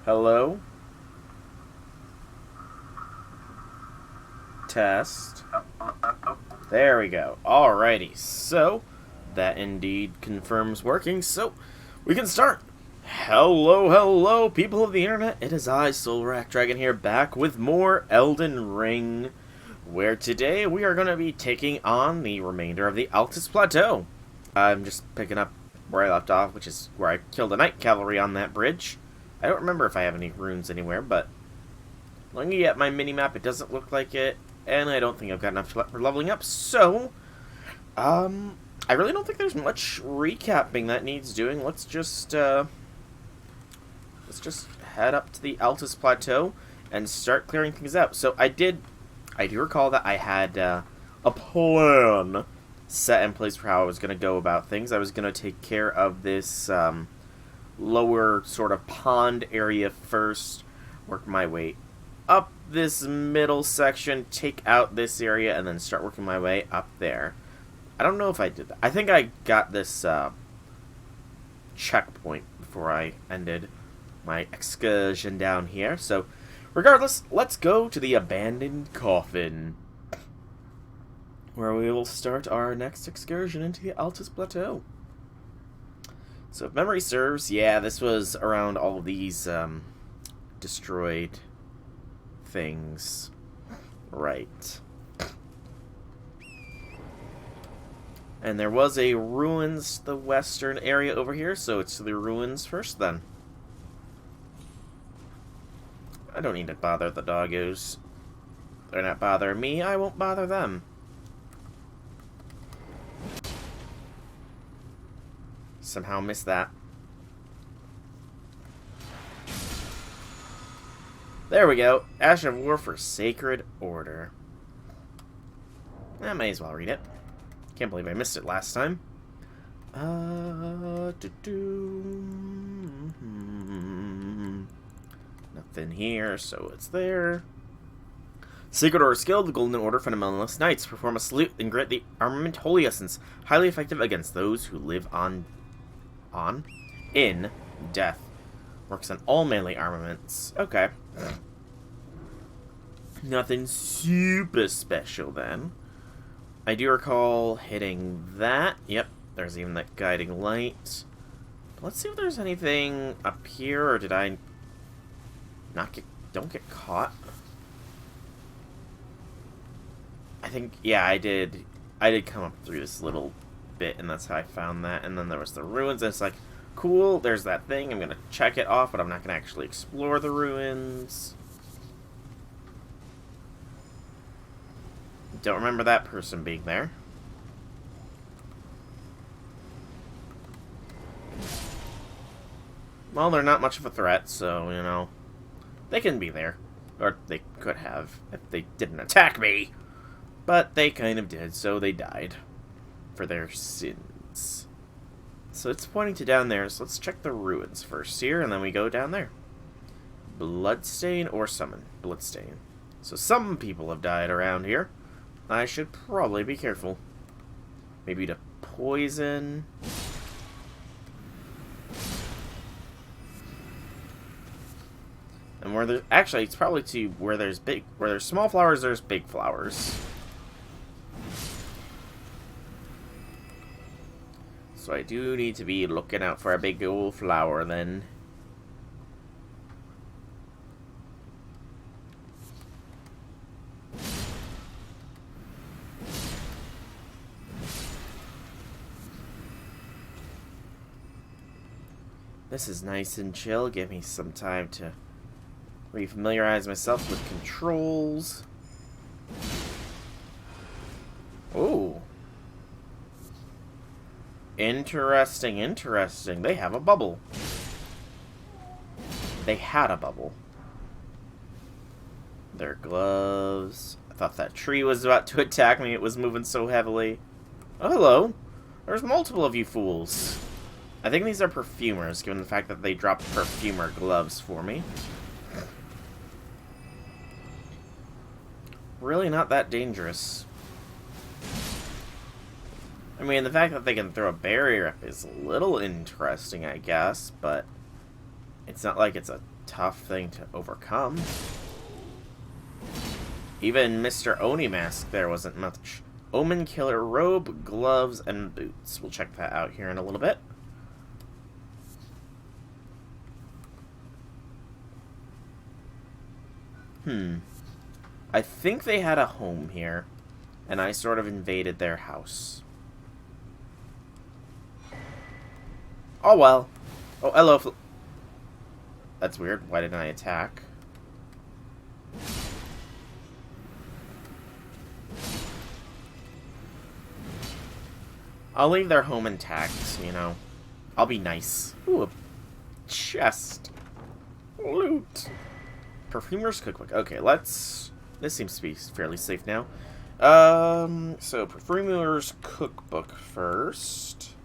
Hello? Test. There we go. Alrighty, so that indeed confirms working, so we can start. Hello, people of the internet. It is I, Soulrack Dragon here, back with more Elden Ring, where today we are going to be taking on the remainder of the Altus Plateau. I'm just picking up where I left off, which is where I killed a Night Cavalry on that bridge. I don't remember if I have any runes anywhere, but looking at my mini-map, it doesn't look like it, and I don't think I've got enough for leveling up, so, I really don't think there's much recapping that needs doing. Let's just head up to the Altus Plateau and start clearing things out. So I do recall that I had a plan set in place for how I was going to go about things. I was going to take care of this lower sort of pond area first, work my way up this middle section, take out this area, and then start working my way up there. I don't know if I did that. I think I got this checkpoint before I ended my excursion down here. So, regardless, let's go to the abandoned coffin, where we will start our next excursion into the Altus Plateau. So, if memory serves, yeah, this was around all of these destroyed things. Right. And there was a ruins, the western area over here, so it's the ruins first then. I don't need to bother the doggos. They're not bothering me, I won't bother them. Somehow missed that. There we go. Ash of War for Sacred Order. I may as well read it. Can't believe I missed it last time. Nothing here, so it's there. Sacred Order skill, the Golden Order Fundamentalist Knights. Perform a salute and grant the armament Holy Essence. Highly effective against those who live in death. Works on all melee armaments. Okay. Nothing super special then. I do recall hitting that. Yep, there's even that guiding light. Let's see if there's anything up here, or did I don't get caught? I think, yeah, I did come up through this little bit, and that's how I found that. And then there was the ruins, and it's like, cool, there's that thing. I'm gonna check it off, but I'm not gonna actually explore the ruins. Don't remember that person being there. Well, they're not much of a threat, so, you know, they can be there. Or they could have, if they didn't attack me. But they kind of did, so they died for their sins. So it's pointing to down there, so let's check the ruins first here, and then we go down there. Bloodstain or summon? Bloodstain. So some people have died around here. I should probably be careful. Maybe to poison. And where there's actually, it's probably to where there's small flowers, there's big flowers. So I do need to be looking out for a big old flower then. This is nice and chill. Give me some time to refamiliarize myself with controls. Ooh. Interesting. They have a bubble. They had a bubble. Their gloves. I thought that tree was about to attack me. It was moving so heavily. Oh, hello. There's multiple of you fools. I think these are perfumers, given the fact that they dropped perfumer gloves for me. Really not that dangerous. I mean, the fact that they can throw a barrier up is a little interesting, I guess, but It's not like it's a tough thing to overcome. Even Mr. Oni Mask there wasn't much. Omen Killer robe, gloves, and boots. We'll check that out here in a little bit. I think they had a home here, and I sort of invaded their house. Oh well. Oh, hello. That's weird. Why didn't I attack? I'll leave their home intact, you know. I'll be nice. Ooh, a chest. Loot. Perfumer's cookbook. Okay, let's... This seems to be fairly safe now. So Perfumer's cookbook first.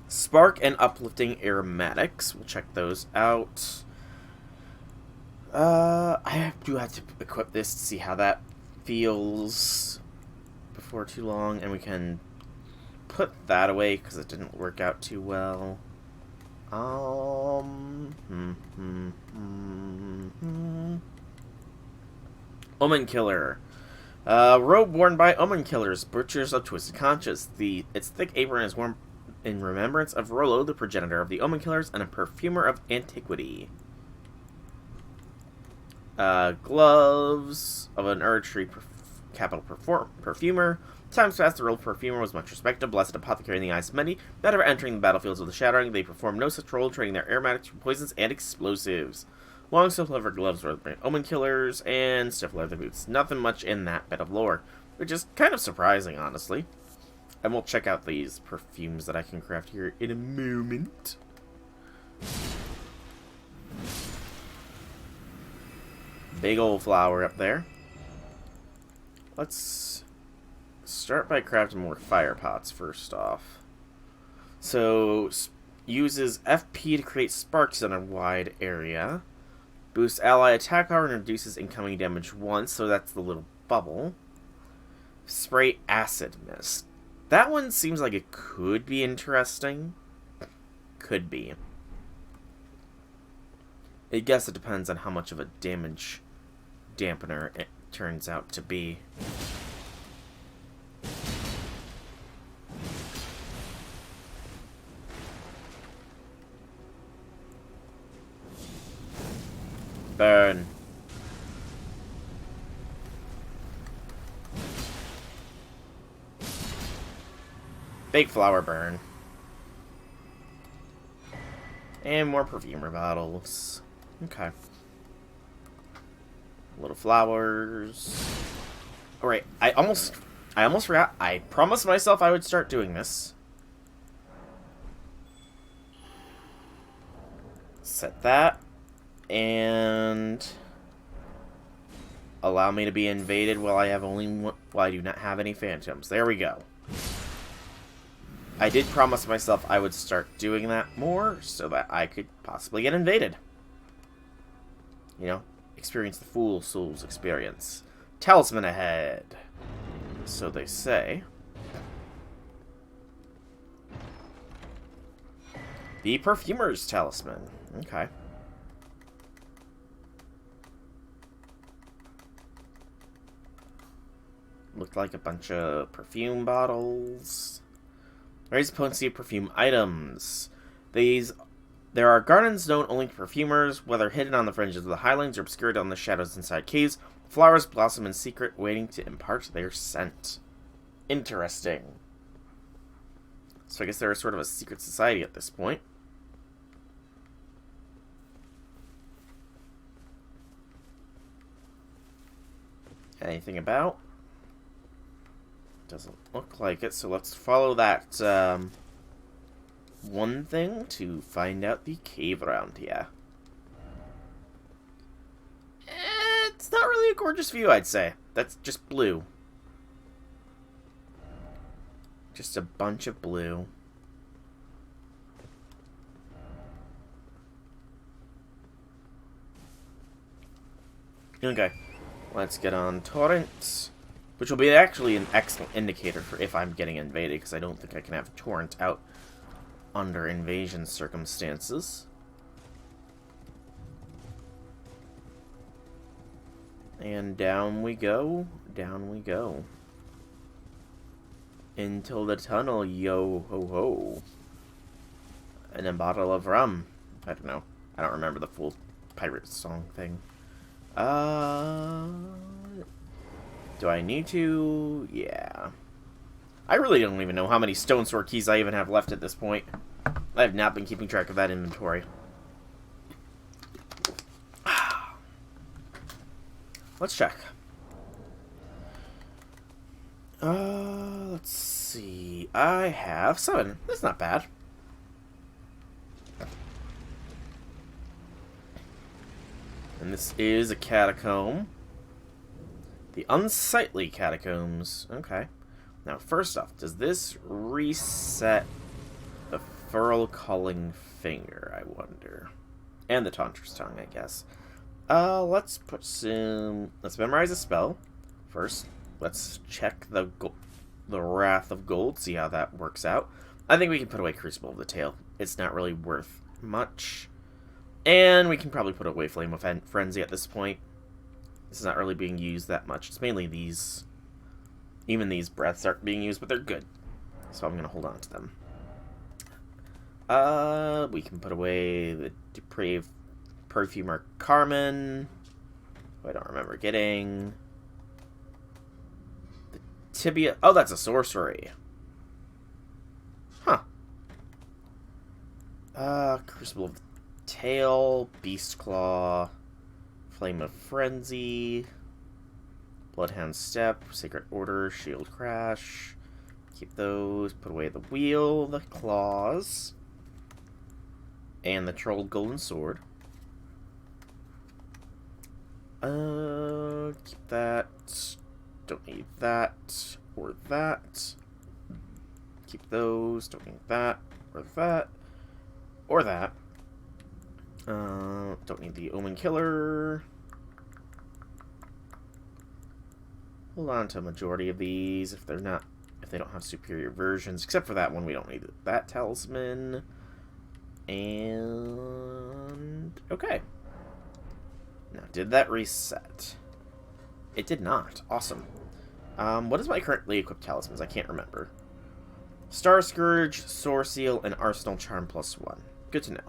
Spark and uplifting aromatics. We'll check those out. I do have to equip this to see how that feels before too long, and we can put that away because it didn't work out too well. Omen Killer. Robe worn by Omen Killers, Butchers of Twisted Conscience. Its thick apron is worn in remembrance of Rollo, the progenitor of the Omen Killers, and a perfumer of antiquity. Gloves of an Erdtree capital perfumer. Times past, the role of perfumer was much respected, blessed apothecary in the eyes of many. Never entering the battlefields of the Shattering, they performed no such role, trading their aromatics for poisons and explosives. Long stiff leather gloves were the Omen Killers, and stiff leather boots. Nothing much in that bit of lore, which is kind of surprising, honestly. And we'll check out these perfumes that I can craft here in a moment. Big old flower up there. Let's start by crafting more fire pots first off. So, uses FP to create sparks in a wide area. Boosts ally attack power and reduces incoming damage once, so that's the little bubble. Spray acid mist. That one seems like it could be interesting. Could be. I guess it depends on how much of a damage dampener it turns out to be. Burn. Big flower burn. And more perfumer bottles. Okay. Little flowers. Alright, I almost forgot. I promised myself I would start doing this. Set that. And allow me to be invaded while I have while I do not have any phantoms. There we go. I did promise myself I would start doing that more so that I could possibly get invaded. You know, experience the Fool Souls experience. Talisman ahead. So they say. The Perfumer's Talisman. Okay. Looked like a bunch of perfume bottles. Raise the potency of perfume items. There are gardens known only to perfumers, whether hidden on the fringes of the highlands or obscured on the shadows inside caves. Flowers blossom in secret, waiting to impart their scent. Interesting. So I guess they're sort of a secret society at this point. Anything about? Doesn't look like it, so let's follow that one thing to find out the cave around here. It's not really a gorgeous view, I'd say. That's just blue. Just a bunch of blue. Okay, let's get on torrent. Which will be actually an excellent indicator for if I'm getting invaded, because I don't think I can have torrent out under invasion circumstances. And down we go. Down we go. Into the tunnel, yo ho ho. And a bottle of rum. I don't know. I don't remember the full pirate song thing. Do I need to? Yeah. I really don't even know how many stone sword keys I even have left at this point. I have not been keeping track of that inventory. Let's check. Let's see. I have 7. That's not bad. And this is a catacomb. The unsightly catacombs. Okay. Now, first off, does this reset the furl calling finger, I wonder? And the Taunter's tongue, I guess. Let's put some... Let's memorize a spell. First, let's check the Wrath of Gold, see how that works out. I think we can put away Crucible of the Tail. It's not really worth much. And we can probably put away Flame of Frenzy at this point. It's not really being used that much. It's mainly these. Even these breaths aren't being used, but they're good. So I'm going to hold on to them. We can put away the Depraved Perfumer Carmen. Who I don't remember getting. The Tibia. Oh, that's a sorcery. Huh. Crucible of the Tail, Beast Claw, Flame of Frenzy, Bloodhound Step, Sacred Order, Shield Crash. Keep those. Put away the wheel, the claws, and the Troll Golden Sword. Keep that. Don't need that or that. Keep those. Don't need that or that or that. Don't need the Omen Killer. Hold on to a majority of these if they don't have superior versions, except for that one. We don't need that talisman. And okay. Now, did that reset? It did not. Awesome. What is my currently equipped talismans? I can't remember. Star Scourge, Sword Seal, and Arsenal Charm +1. Good to know.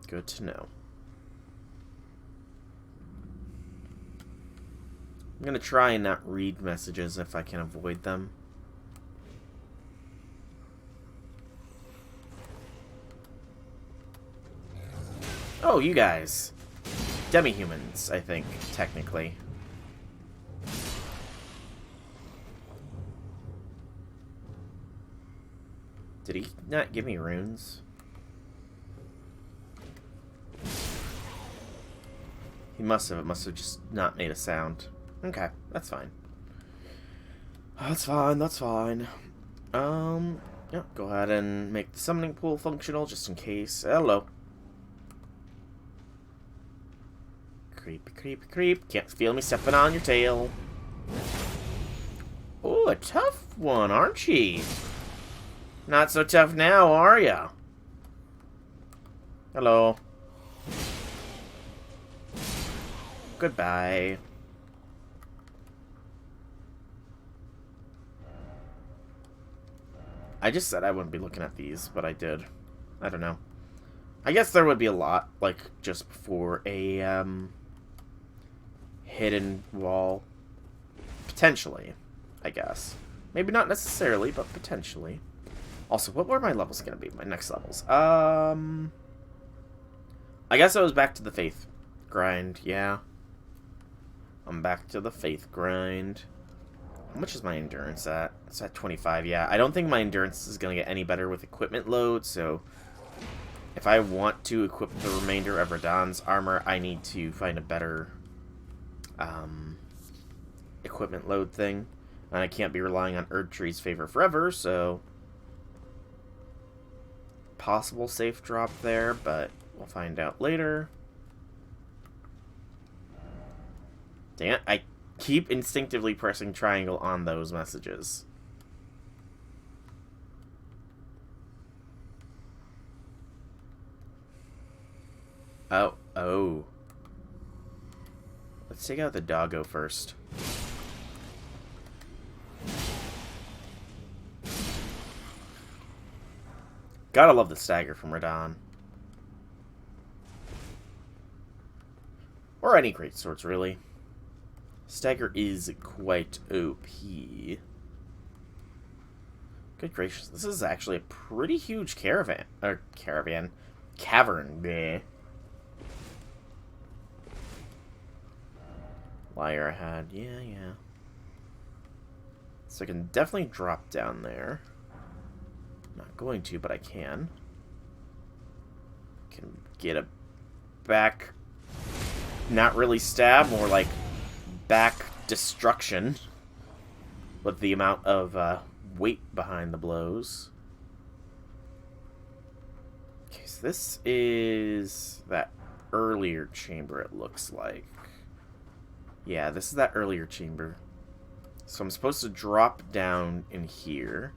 Good to know. I'm gonna try and not read messages if I can avoid them. Oh, you guys. Demi-humans, I think, technically. Did he not give me runes? He must have. It must have just not made a sound. Okay, that's fine. That's fine, that's fine. Yeah, go ahead and make the summoning pool functional just in case. Hello. Creep, creep, creep. Can't feel me stepping on your tail. Oh, a tough one, aren't ye? Not so tough now, are ya? Hello. Goodbye. I just said I wouldn't be looking at these, but I did. I don't know. I guess there would be a lot, like, just before a, hidden wall. Potentially, I guess. Maybe not necessarily, but potentially. Also, what were my levels going to be? My next levels. I guess I was back to the faith grind, yeah. I'm back to the faith grind. How much is my endurance at? It's at 25, yeah. I don't think my endurance is going to get any better with equipment load, so if I want to equip the remainder of Radahn's armor, I need to find a better equipment load thing. And I can't be relying on Erdtree's favor forever, so possible safe drop there, but we'll find out later. Dang it, I keep instinctively pressing triangle on those messages. Oh, oh. Let's take out the doggo first. Gotta love the stagger from Radon. Or any great swords, really. Stagger is quite OP. Good gracious, this is actually a pretty huge cavern. Bleh. Liar ahead, yeah. So I can definitely drop down there. Not going to, but I can. Can get a back, not really stab, more like back destruction with the amount of weight behind the blows. Okay, so this is that earlier chamber, it looks like. Yeah, this is that earlier chamber. So I'm supposed to drop down in here.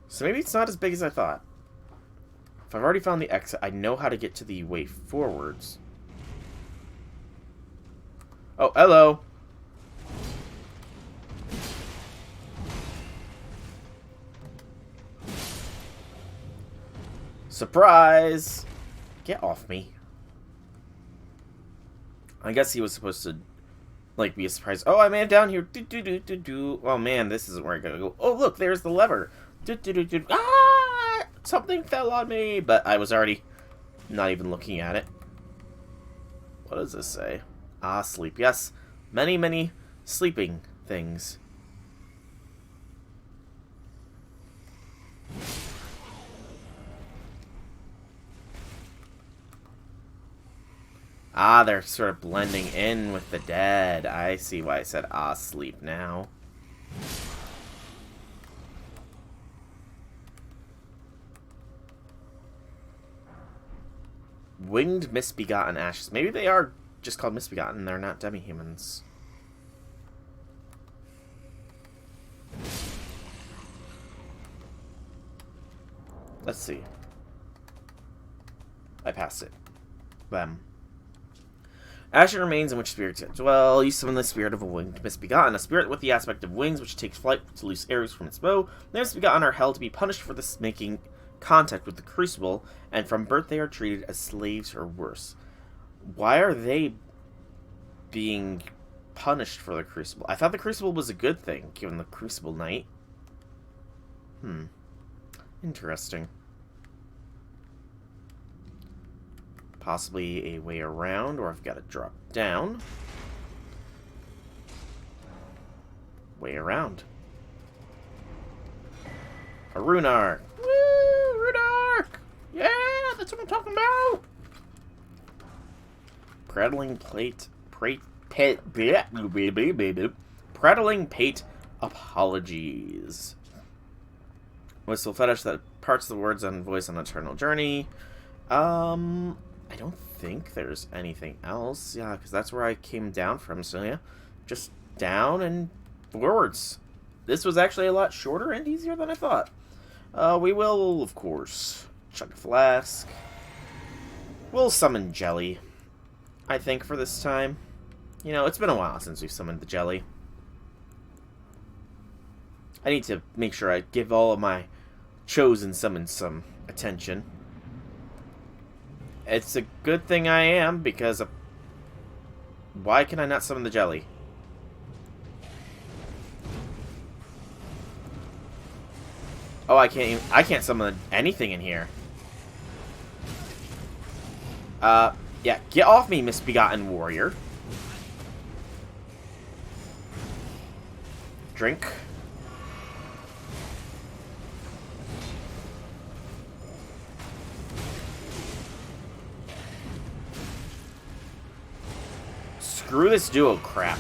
So maybe it's not as big as I thought. If I've already found the exit, I know how to get to the way forwards. Oh, hello! Surprise! Get off me. I guess he was supposed to, like, be a surprise. Oh, I made it down here. Oh, man, this isn't where I gotta go. Oh, look, there's the lever. Ah! Something fell on me. But I was already not even looking at it. What does this say? Ah, sleep. Yes, many, many sleeping things. Ah, they're sort of blending in with the dead. I see why I said ah, sleep now. Winged misbegotten ashes. Maybe they are just called misbegotten. They're not demi-humans. Let's see. I passed it. Them. Ashen remains in which spirits yet dwell. You summon the spirit of a winged misbegotten, a spirit with the aspect of wings which takes flight to loose arrows from its bow. The misbegotten are held to be punished for this making contact with the crucible, and from birth they are treated as slaves or worse. Why are they being punished for the crucible? I thought the crucible was a good thing, given the crucible knight. Interesting. Possibly a way around, or I've got to drop down. Way around. A rune arc. Woo! Rune arc! Yeah! That's what I'm talking about! Prattling Prattling pate apologies. Whistle fetish that parts the words on voice on eternal journey. I don't think there's anything else. Yeah, because that's where I came down from. So yeah, just down and forwards. This was actually a lot shorter and easier than I thought. We will, of course, chug a flask. We'll summon Jelly, I think, for this time. You know, it's been a while since we've summoned the Jelly. I need to make sure I give all of my chosen summons some attention. It's a good thing I am, because why can I not summon the Jelly? Oh, I can't summon anything in here. Yeah, get off me, misbegotten warrior. Drink. Screw this duo crap.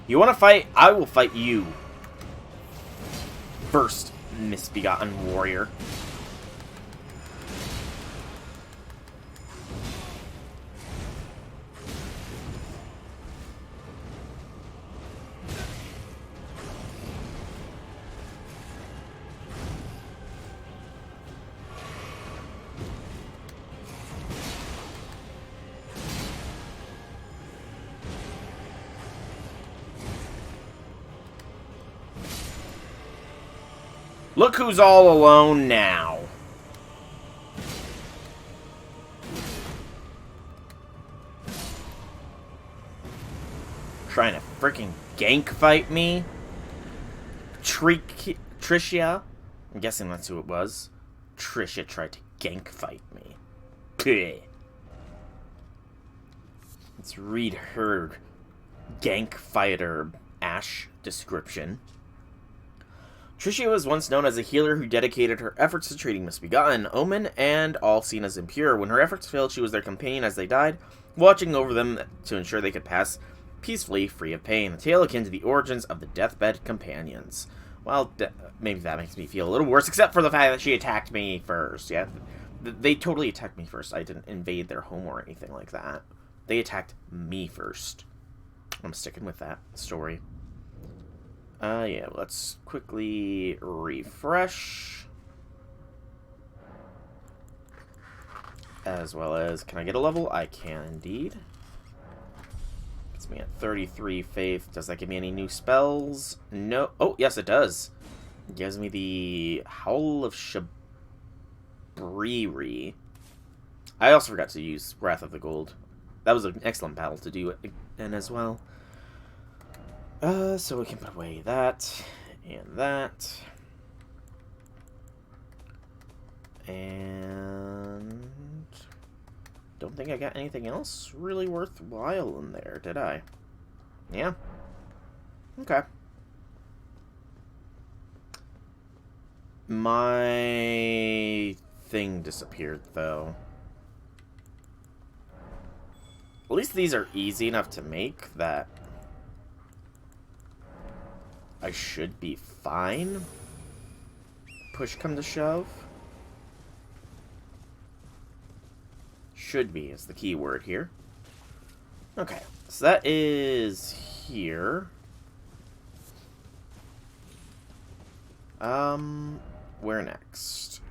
You want to fight? I will fight you. First, misbegotten warrior. Look who's all alone now. Trying to freaking gank fight me? Tricia? I'm guessing that's who it was. Tricia tried to gank fight me. Peh. Let's read her gank fighter Ash description. Tricia was once known as a healer who dedicated her efforts to treating misbegotten, omen, and all seen as impure. When her efforts failed, she was their companion as they died, watching over them to ensure they could pass peacefully, free of pain. A tale akin to the origins of the deathbed companions. Well, maybe that makes me feel a little worse, except for the fact that she attacked me first. Yeah, they totally attacked me first. I didn't invade their home or anything like that. They attacked me first. I'm sticking with that story. Yeah, let's quickly refresh. As well as, can I get a level? I can indeed. Gets me at 33 faith. Does that give me any new spells? No. Oh, yes, it does. It gives me the Howl of Shabriri. I also forgot to use Wrath of the Gold. That was an excellent battle to do it in as well. So we can put away that and that. And don't think I got anything else really worthwhile in there, did I? Yeah. Okay. My thing disappeared, though. At least these are easy enough to make that I should be fine. Push come to shove. Should be is the key word here. Okay, so that is here. Where next?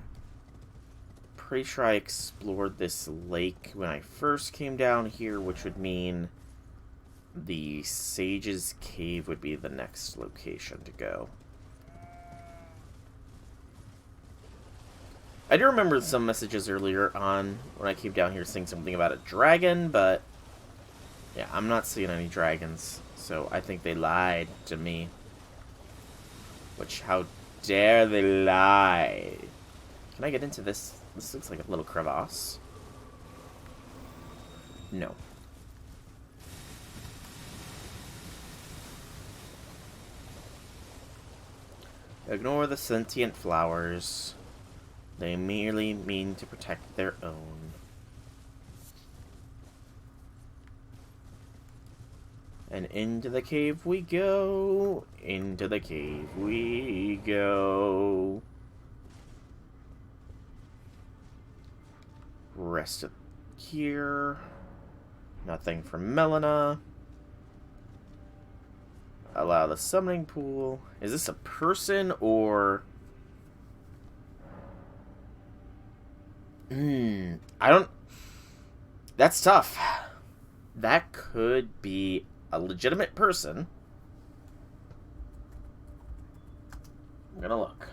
Pretty sure I explored this lake when I first came down here, which would mean the Sage's Cave would be the next location to go. I do remember some messages earlier on when I came down here saying something about a dragon, but yeah, I'm not seeing any dragons, so I think they lied to me. Which, how dare they lie? Can I get into this? This looks like a little crevasse. No. Ignore the sentient flowers. They merely mean to protect their own. And into the cave we go. Into the cave we go. Rest up here. Nothing from Melina. Allow the summoning pool. Is this a person or... I don't... That's tough. That could be a legitimate person. I'm gonna look.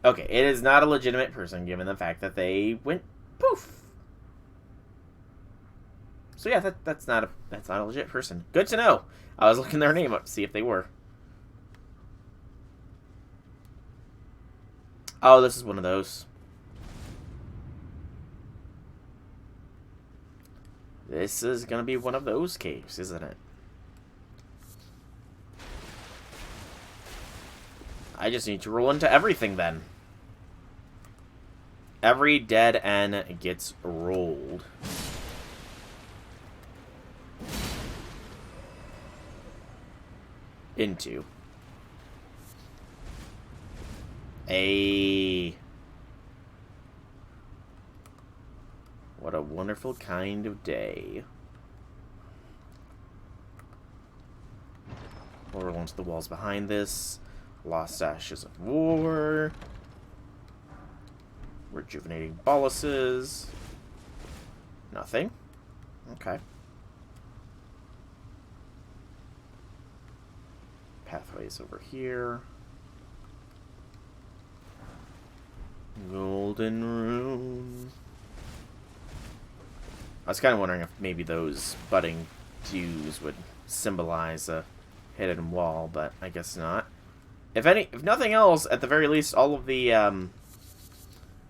Okay, it is not a legitimate person given the fact that they went poof. So yeah, that's not a legit person. Good to know. I was looking their name up to see if they were. Oh, this is one of those. This is gonna be one of those caves, isn't it? I just need to roll into everything then. Every dead end gets rolled. Into. What a wonderful kind of day. We'll roll into the walls behind this. Lost Ashes of War. Rejuvenating Boluses. Nothing. Okay. Pathways over here. Golden rune. I was kind of wondering if maybe those budding dews would symbolize a hidden wall, but I guess not. If nothing else, at the very least, all of the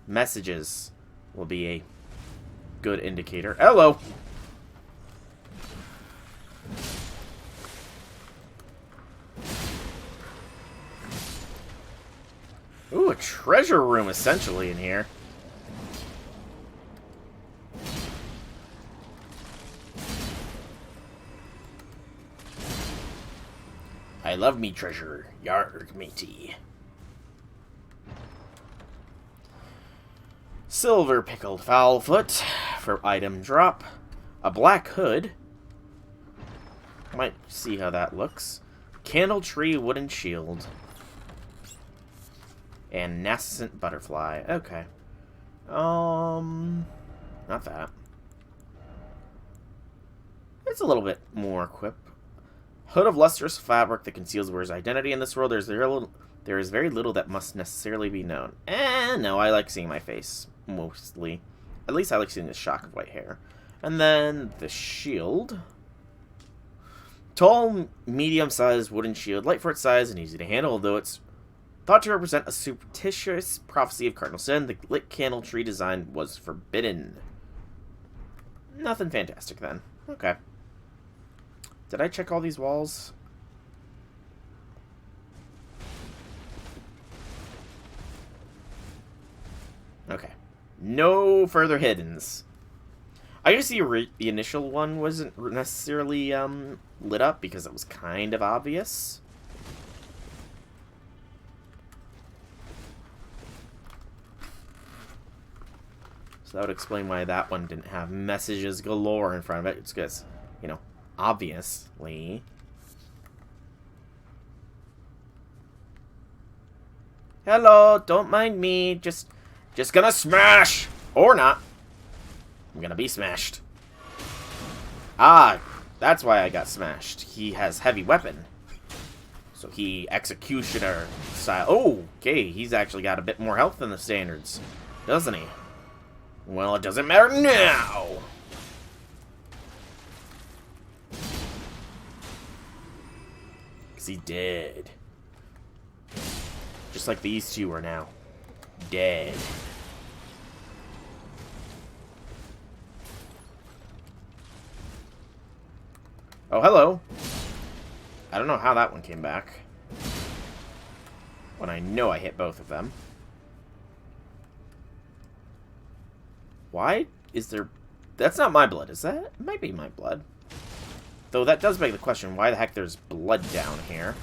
messages will be a good indicator. Hello! Ooh, a treasure room, essentially, in here. I love me treasure. Yarg, matey. Silver pickled fowl foot for item drop. A black hood. Might see how that looks. Candle tree wooden shield. And nascent butterfly. Okay. Not that. It's a little bit more quip. Hood of lustrous fabric that conceals the wearer's identity. In this world, there is very little that must necessarily be known. No, I like seeing my face, mostly. At least I like seeing the shock of white hair. And then the shield. Tall, medium-sized wooden shield, light for its size and easy to handle, although it's thought to represent a superstitious prophecy of cardinal sin. The lit candle tree design was forbidden. Nothing fantastic, then. Okay. Did I check all these walls? Okay. No further hiddens. I guess the initial one wasn't necessarily lit up because it was kind of obvious. So that would explain why that one didn't have messages galore in front of it. It's because, you know, obviously. Hello, don't mind me. Just gonna smash! Or not. I'm gonna be smashed. Ah, that's why I got smashed. He has heavy weapon. So he executioner style. Oh, okay, he's actually got a bit more health than the standards, doesn't he? Well, it doesn't matter now! Because he did. Just like these two are now dead. Oh, hello. I don't know how that one came back. When I know I hit both of them. Why is there... That's not my blood, is that? It might be my blood. Though that does beg the question, why the heck there's blood down here?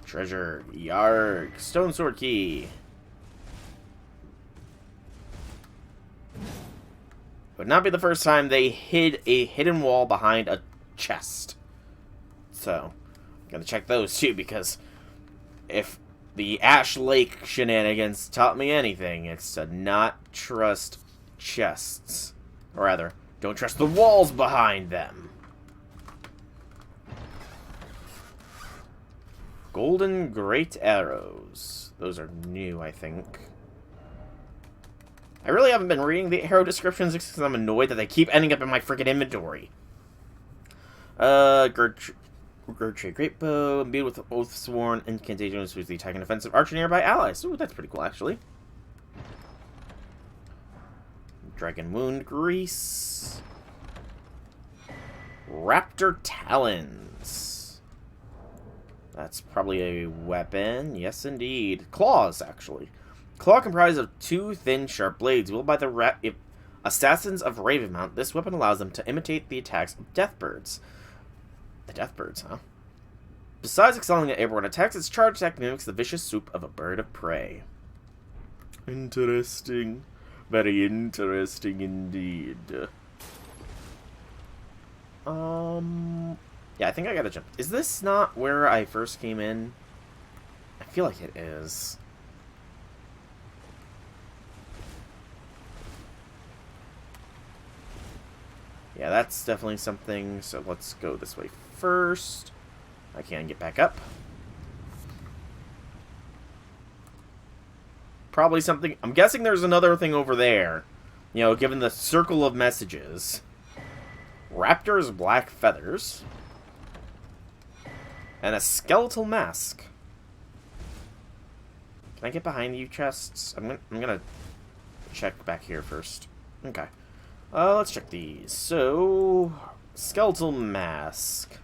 Treasure. Yarg. Stone sword key. Would not be the first time they hid a hidden wall behind a chest. So, I'm gonna check those too, because if the Ash Lake shenanigans taught me anything, it's to not trust chests. Or rather, don't trust the walls behind them. Golden Great Arrows. Those are new, I think. I really haven't been reading the arrow descriptions because I'm annoyed that they keep ending up in my freaking inventory. Gertrude Great Bow, imbued with Oath Sworn, incantations with the attack and offensive archer nearby allies. Ooh, that's pretty cool, actually. Dragon Wound Grease. Raptor Talons. That's probably a weapon. Yes, indeed. Claws, actually. Claw comprised of two thin, sharp blades wielded by the assassins of Ravenmount. This weapon allows them to imitate the attacks of deathbirds. The deathbirds, huh? Besides excelling at airborne attacks, its charge attack mimics the vicious swoop of a bird of prey. Interesting. Very interesting indeed. Yeah, I think I gotta jump. Is this not where I first came in? I feel like it is. Yeah, that's definitely something. So let's go this way first. I can get back up. Probably something. I'm guessing there's another thing over there. You know, given the circle of messages. Raptor's black feathers. And a skeletal mask. Can I get behind you, chests? I'm gonna check back here first. Okay. Let's check these. So, skeletal mask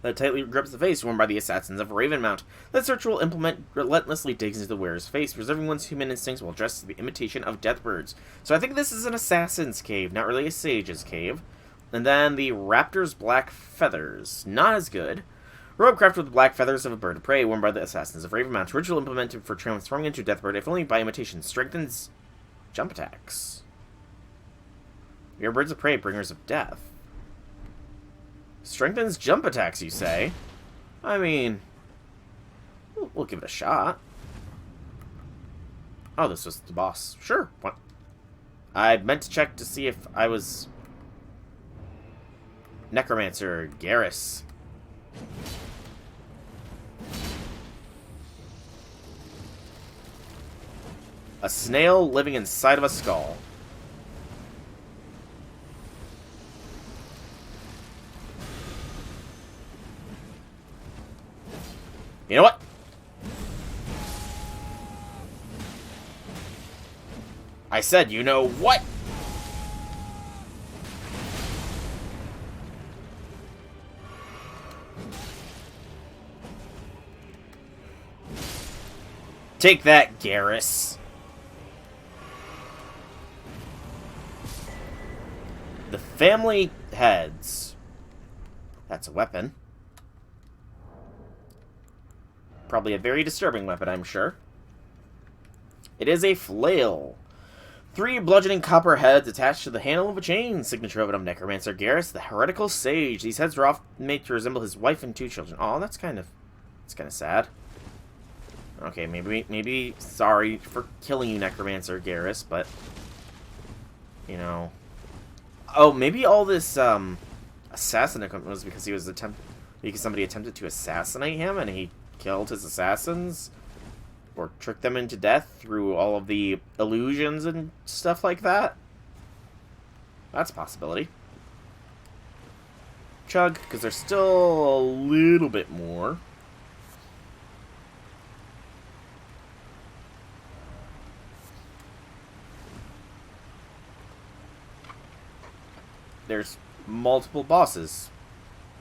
that tightly grips the face worn by the assassins of Ravenmount. This ritual implement relentlessly digs into the wearer's face, preserving one's human instincts while dressed as the imitation of deathbirds. So I think this is an assassin's cave, not really a sage's cave. And then the raptor's black feathers. Not as good. Robe crafted with the black feathers of a bird of prey worn by the assassins of Ravenmount. Ritual implemented for transforming into a deathbird, if only by imitation. Strengthens jump attacks. We are birds of prey, bringers of death. Strengthens jump attacks, you say? I mean, we'll give it a shot. Oh, this was the boss. Sure. What? I meant to check to see if I was Necromancer Garrus. A snail living inside of a skull. You know what? I said, you know what? Take that, Garrus. The family heads. That's a weapon. Probably a very disturbing weapon, I'm sure. It is a flail. 3 bludgeoning copper heads attached to the handle of a chain. Signature of Necromancer Garrus, the heretical sage. These heads are often made to resemble his wife and 2 children. Oh, that's kind of sad. Okay, maybe sorry for killing you, Necromancer Garrus, but you know. Oh, maybe all this assassin was because he was because somebody attempted to assassinate him and he killed his assassins or tricked them into death through all of the illusions and stuff like that. That's a possibility. Chug, because there's still a little bit more. There's multiple bosses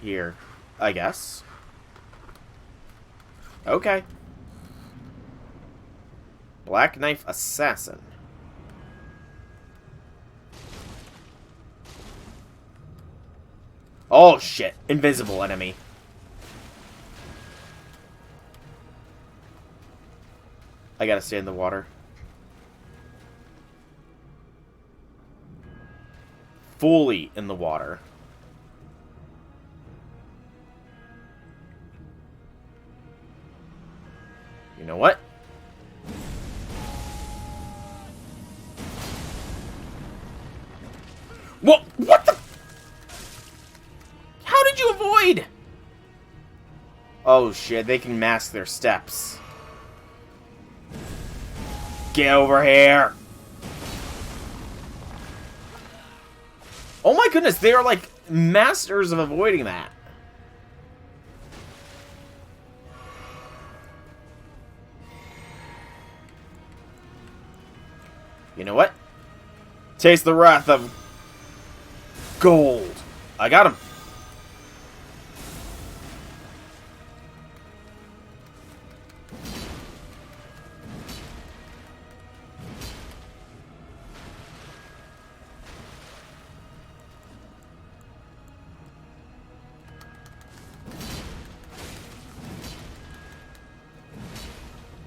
here, I guess. Okay. Black Knife Assassin. Oh, shit. Invisible enemy. I gotta stay in the water. Fully in the water. You know what? What the? How did you avoid? Oh shit, they can mask their steps. Get over here. Oh my goodness, they are like masters of avoiding that. You know what? Taste the wrath of gold. I got him.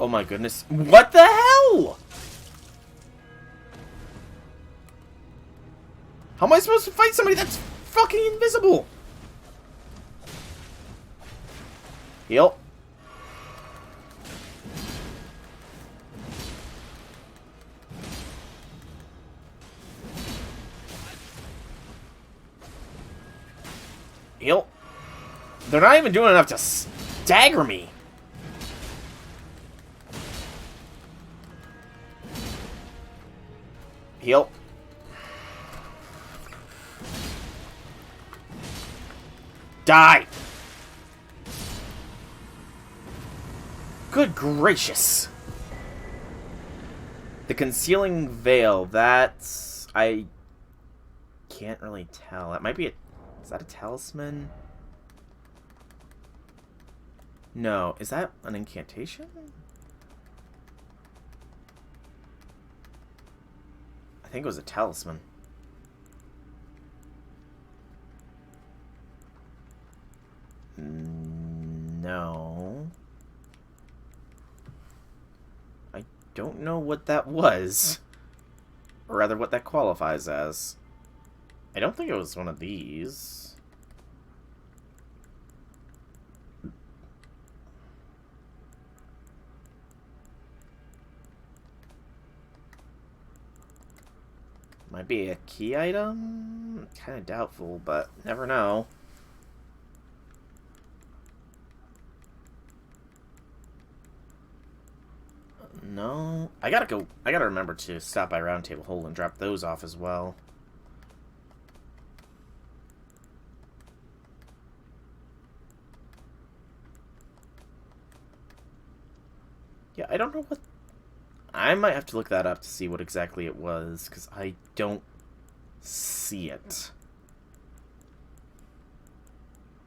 Oh my goodness. What the hell? How am I supposed to fight somebody that's fucking invisible? Heal. Heal. They're not even doing enough to stagger me. Heal. Die. Good gracious. The concealing veil, that's... I can't really tell. That might be a... Is that a talisman? No. Is that an incantation? I think it was a talisman. No. I don't know what that was. Or rather, what that qualifies as. I don't think it was one of these. Might be a key item? Kind of doubtful, but never know. No. I gotta remember to stop by Round Table Hole and drop those off as well. Yeah, I don't know what... I might have to look that up to see what exactly it was, because I don't see it.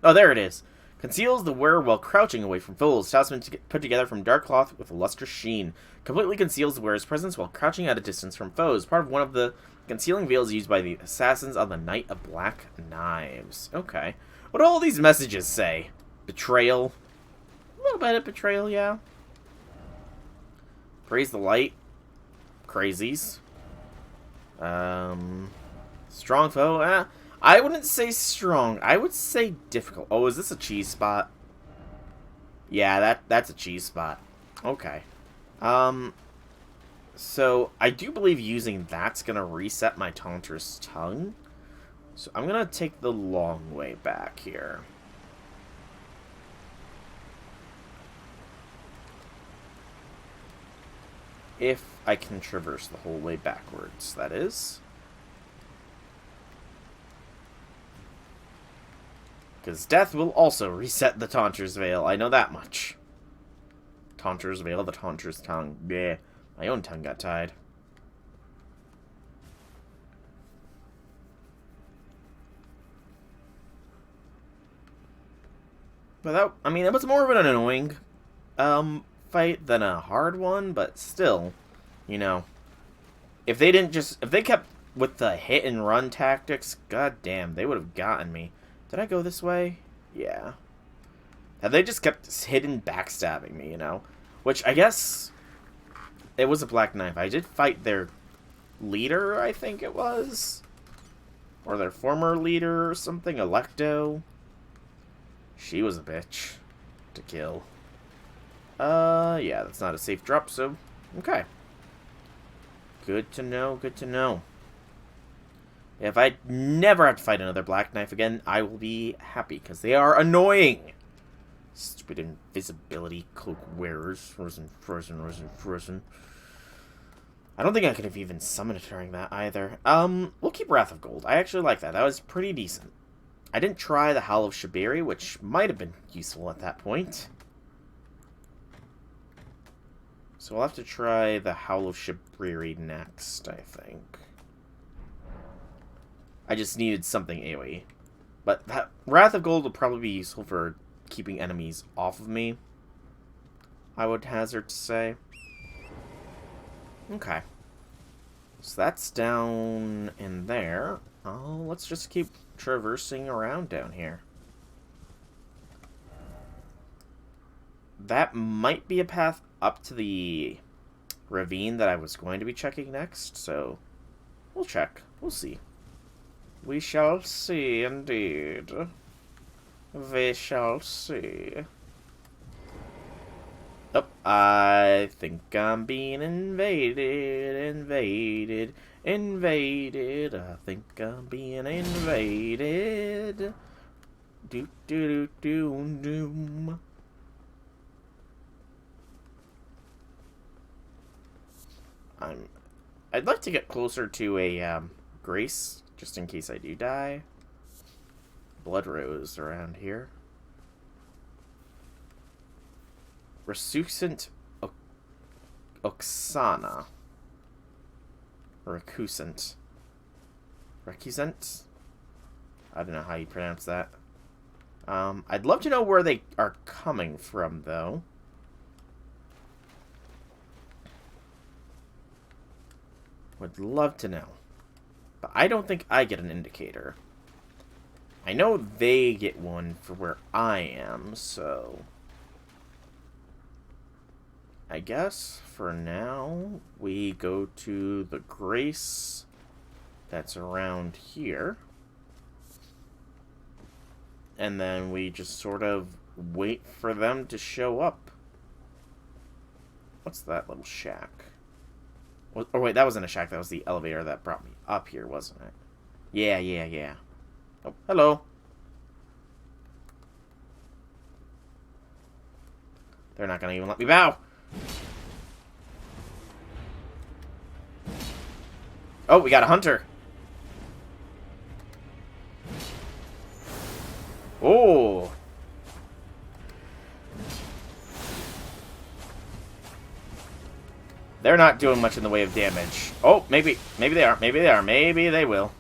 Oh, there it is. Conceals the wearer while crouching away from foes. Talisman put together from dark cloth with a lustrous sheen. Completely conceals the wearer's presence while crouching at a distance from foes. Part of one of the concealing veils used by the assassins on the Night of Black Knives. Okay. What do all these messages say? Betrayal? A little bit of betrayal, yeah. Praise the light. Crazies. Strong foe. I wouldn't say strong. I would say difficult. Oh, is this a cheese spot? Yeah, that's a cheese spot. Okay. So I do believe using that's gonna reset my Taunter's Tongue. So I'm gonna take the long way back here. If I can traverse the whole way backwards, that is. Because death will also reset the Taunter's Veil. I know that much. Taunter's Veil, the Taunter's Tongue. Bleh. My own tongue got tied. But that, I mean, it was more of an annoying fight than a hard one, but still, you know, if they kept with the hit and run tactics, god damn, they would have gotten me. Did I go this way? Yeah. Have they just kept hidden backstabbing me, you know? Which, I guess, it was a Black Knife. I did fight their leader, I think it was. Or their former leader or something, Electo. She was a bitch to kill. Yeah, that's not a safe drop, so, okay. Good to know, good to know. If I never have to fight another Black Knife again, I will be happy, because they are annoying. Stupid invisibility cloak wearers. Frozen. I don't think I could have even summoned it during that either. We'll keep Wrath of Gold. I actually like that. That was pretty decent. I didn't try the Howl of Shibiri, which might have been useful at that point. So we'll have to try the Howl of Shibiri next, I think. I just needed something AoE. But that Wrath of Gold will probably be useful for keeping enemies off of me, I would hazard to say. Okay. So that's down in there. Oh, let's just keep traversing around down here. That might be a path up to the ravine that I was going to be checking next, so we'll check. We'll see. We shall see, indeed. We shall see. Oh, I think I'm being invaded. I think I'm being invaded. Do do do do. I'd like to get closer to a Grace, just in case I do die. Blood Rose around here. Resuscent Oksana. Or Recusant. Recusant? I don't know how you pronounce that. I'd love to know where they are coming from, though. Would love to know. But I don't think I get an indicator. I know they get one for where I am, so... I guess, for now, we go to the Grace that's around here. And then we just sort of wait for them to show up. What's that little shack? Oh, wait, that wasn't a shack. That was the elevator that brought me up here, wasn't it? Yeah. Oh, hello. They're not going to even let me bow. Oh, we got a hunter. Oh. They're not doing much in the way of damage. Oh, maybe they are. Maybe they are. Maybe they will.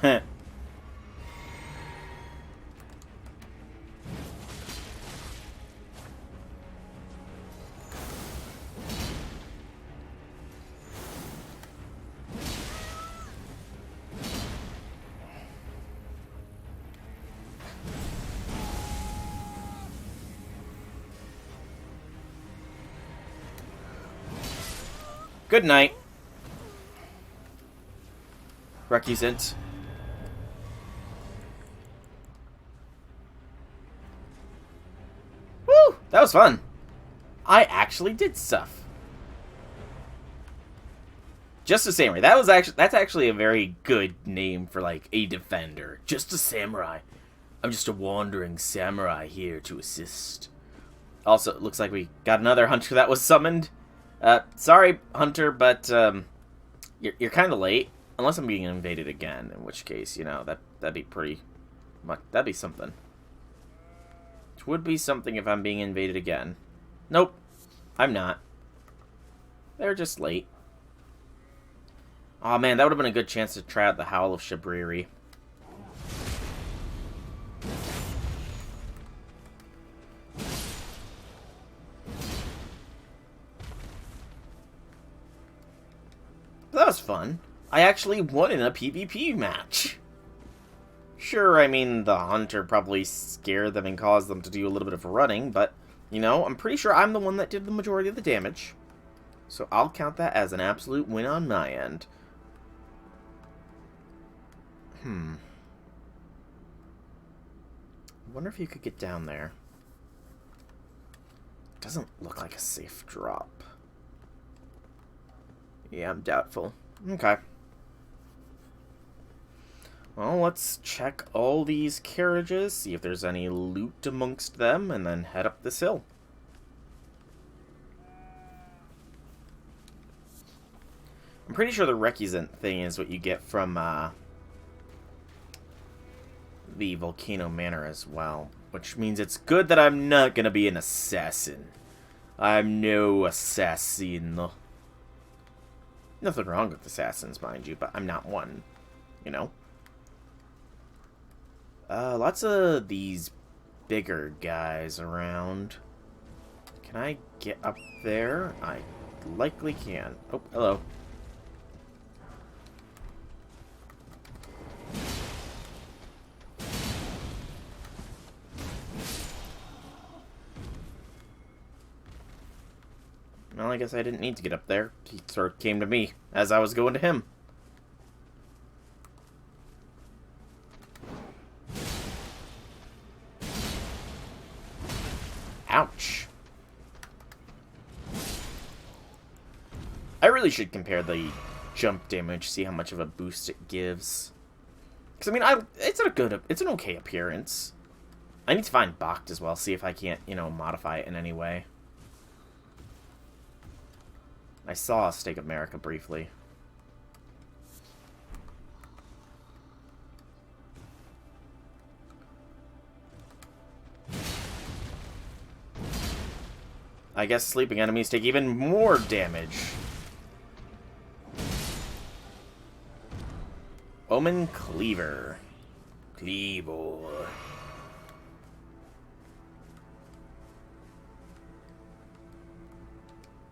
Heh. Good night. Recusant. Woo! That was fun. I actually did stuff. Just a samurai. That's actually a very good name for like a defender. Just a samurai. I'm just a wandering samurai here to assist. Also, it looks like we got another hunter that was summoned. Sorry, Hunter, but, you're kind of late. Unless I'm being invaded again, in which case, you know, that'd be pretty much, that'd be something. It would be something if I'm being invaded again. Nope, I'm not. They're just late. Aw, man, that would have been a good chance to try out the Howl of Shabriri. That was fun. I actually won in a PvP match. Sure, I mean, the hunter probably scared them and caused them to do a little bit of running, but, you know, I'm pretty sure I'm the one that did the majority of the damage. So I'll count that as an absolute win on my end. I wonder if you could get down there. Doesn't look like a safe drop. Yeah, I'm doubtful. Okay. Well, let's check all these carriages, see if there's any loot amongst them, and then head up this hill. I'm pretty sure the recusant thing is what you get from the Volcano Manor as well, which means it's good that I'm not gonna be an assassin. I'm no assassin. Nothing wrong with assassins, mind you, but I'm not one, you know? Lots of these bigger guys around. Can I get up there? I likely can. Oh, hello. Well, I guess I didn't need to get up there. He sort of came to me as I was going to him. Ouch. I really should compare the jump damage, see how much of a boost it gives. Because, I mean, it's an okay appearance. I need to find Bakht as well, see if I can't, you know, modify it in any way. I saw Stake of America briefly. I guess sleeping enemies take even more damage. Omen Cleaver. Cleaver.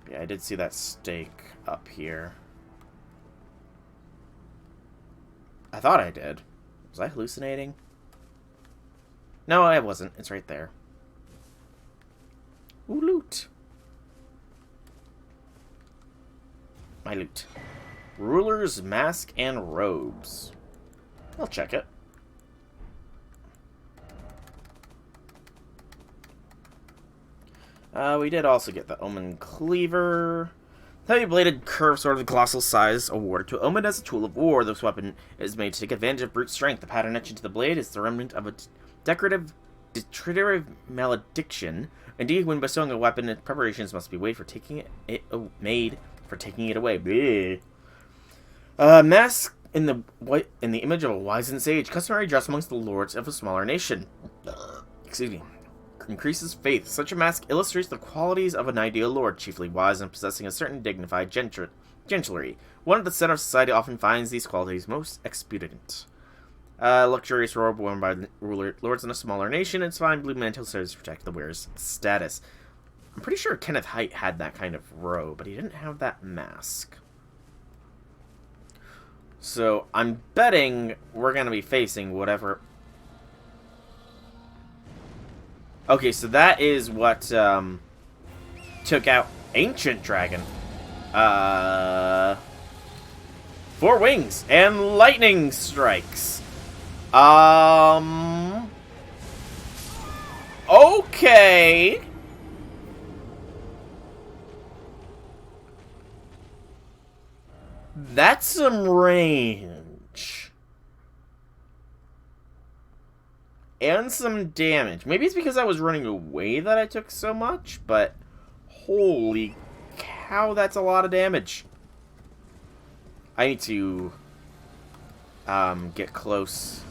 Yeah, I did see that stake up here. I thought I did. Was I hallucinating? No, I wasn't. It's right there. Ooh, loot. My loot. Ruler's Mask and Robes. I'll check it. We did also get the Omen Cleaver. Heavy-bladed curved sword of the colossal size awarded to Omen as a tool of war. This weapon is made to take advantage of brute strength. The pattern etched into the blade is the remnant of a decorative malediction. Indeed, when bestowing a weapon, preparations must be made for taking it away. Bleh. Mask in the image of a wizened sage, customary dress amongst the lords of a smaller nation. Excuse me. Increases faith. Such a mask illustrates the qualities of an ideal lord, chiefly wise and possessing a certain dignified gentlery. One of the center of society often finds these qualities most expedient. Luxurious robe worn by lords in a smaller nation, its fine blue mantle serves to protect the wearer's status. I'm pretty sure Kenneth Haight had that kind of robe, but he didn't have that mask. So, I'm betting we're going to be facing whatever... Okay, so that is what took out Ancient Dragon. 4 wings and lightning strikes. Okay. That's some range. And some damage. Maybe it's because I was running away that I took so much, but holy cow, that's a lot of damage. I need to get close.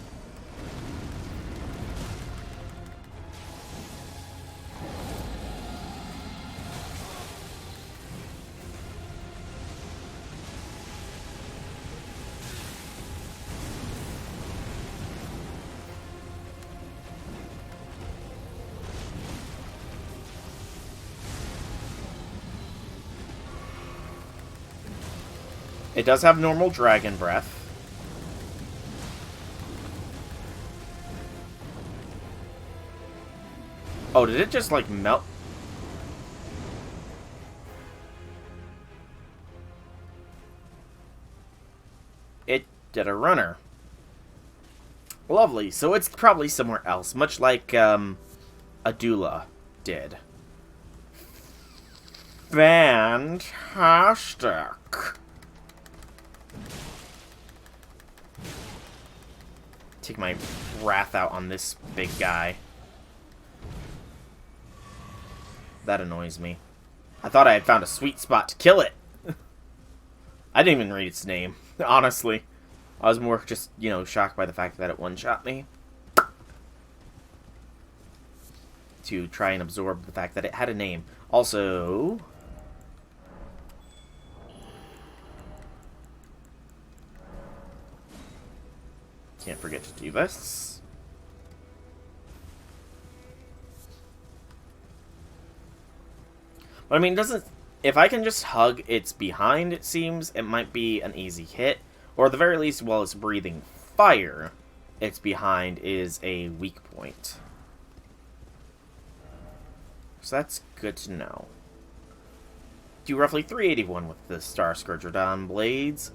It does have normal dragon breath. Oh, did it just, like, melt? It did a runner. Lovely. So it's probably somewhere else, much like, Adula did. Fantastic. Take my wrath out on this big guy. That annoys me. I thought I had found a sweet spot to kill it. I didn't even read its name, honestly. I was more just, you know, shocked by the fact that it one-shot me. To try and absorb the fact that it had a name. Also... can't forget to do this. But I mean, if I can just hug its behind, it seems, it might be an easy hit. Or at the very least, while it's breathing fire, its behind is a weak point. So that's good to know. Do roughly 381 with the Star Scourger Dawn blades.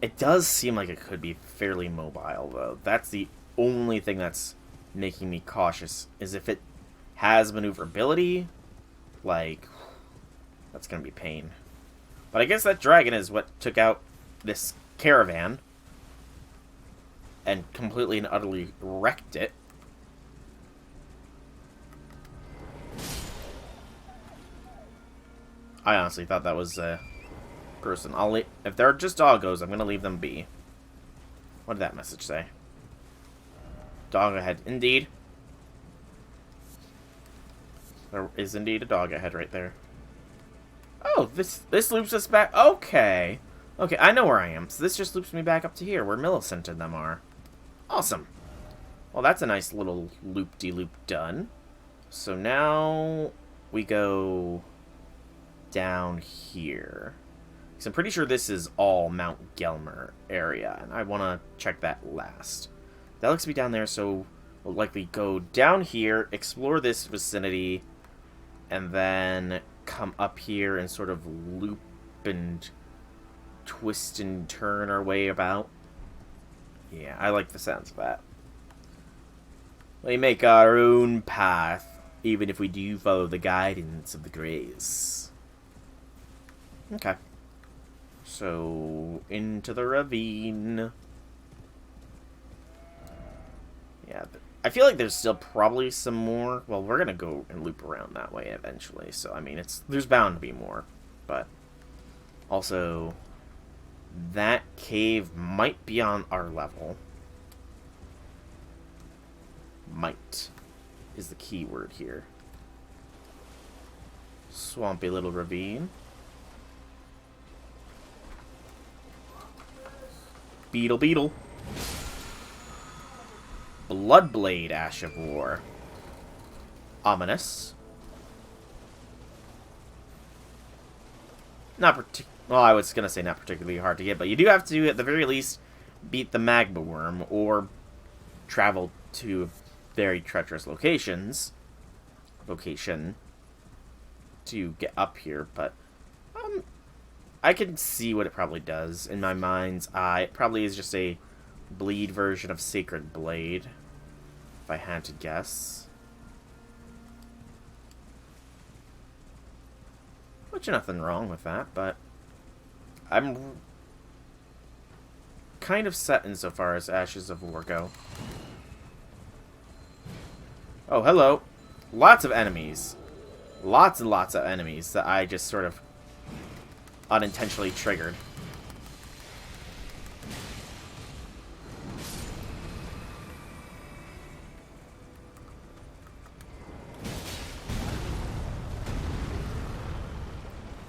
It does seem like it could be fairly mobile, though. That's the only thing that's making me cautious, is if it has maneuverability, like, that's gonna be pain. But I guess that dragon is what took out this caravan and completely and utterly wrecked it. I honestly thought that was gruesome. If they're just doggos, I'm gonna leave them be. What did that message say? Dog ahead. Indeed. There is indeed a dog ahead right there. Oh, this loops us back. Okay. Okay, I know where I am. So this just loops me back up to here, where Millicent and them are. Awesome. Well, that's a nice little loop-de-loop done. So now we go down here. So I'm pretty sure this is all Mount Gelmer area, and I want to check that last. That looks to be down there, so we'll likely go down here, explore this vicinity, and then come up here and sort of loop and twist and turn our way about. Yeah, I like the sounds of that. We make our own path, even if we do follow the guidance of the Greys. Okay. So, into the ravine. Yeah, I feel like there's still probably some more. Well, we're gonna go and loop around that way eventually, so I mean, there's bound to be more. But, also, that cave might be on our level. Might is the key word here. Swampy little ravine. Beetle, beetle. Bloodblade, Ash of War. Ominous. Not well, I was gonna say not particularly hard to get, but you do have to, at the very least, beat the magma worm, or travel to very treacherous location to get up here, but I can see what it probably does in my mind's eye. It probably is just a bleed version of Sacred Blade, if I had to guess. Which, nothing wrong with that, but I'm kind of set insofar as Ashes of War go. Oh, hello. Lots of enemies. Lots and lots of enemies that I just sort of unintentionally triggered.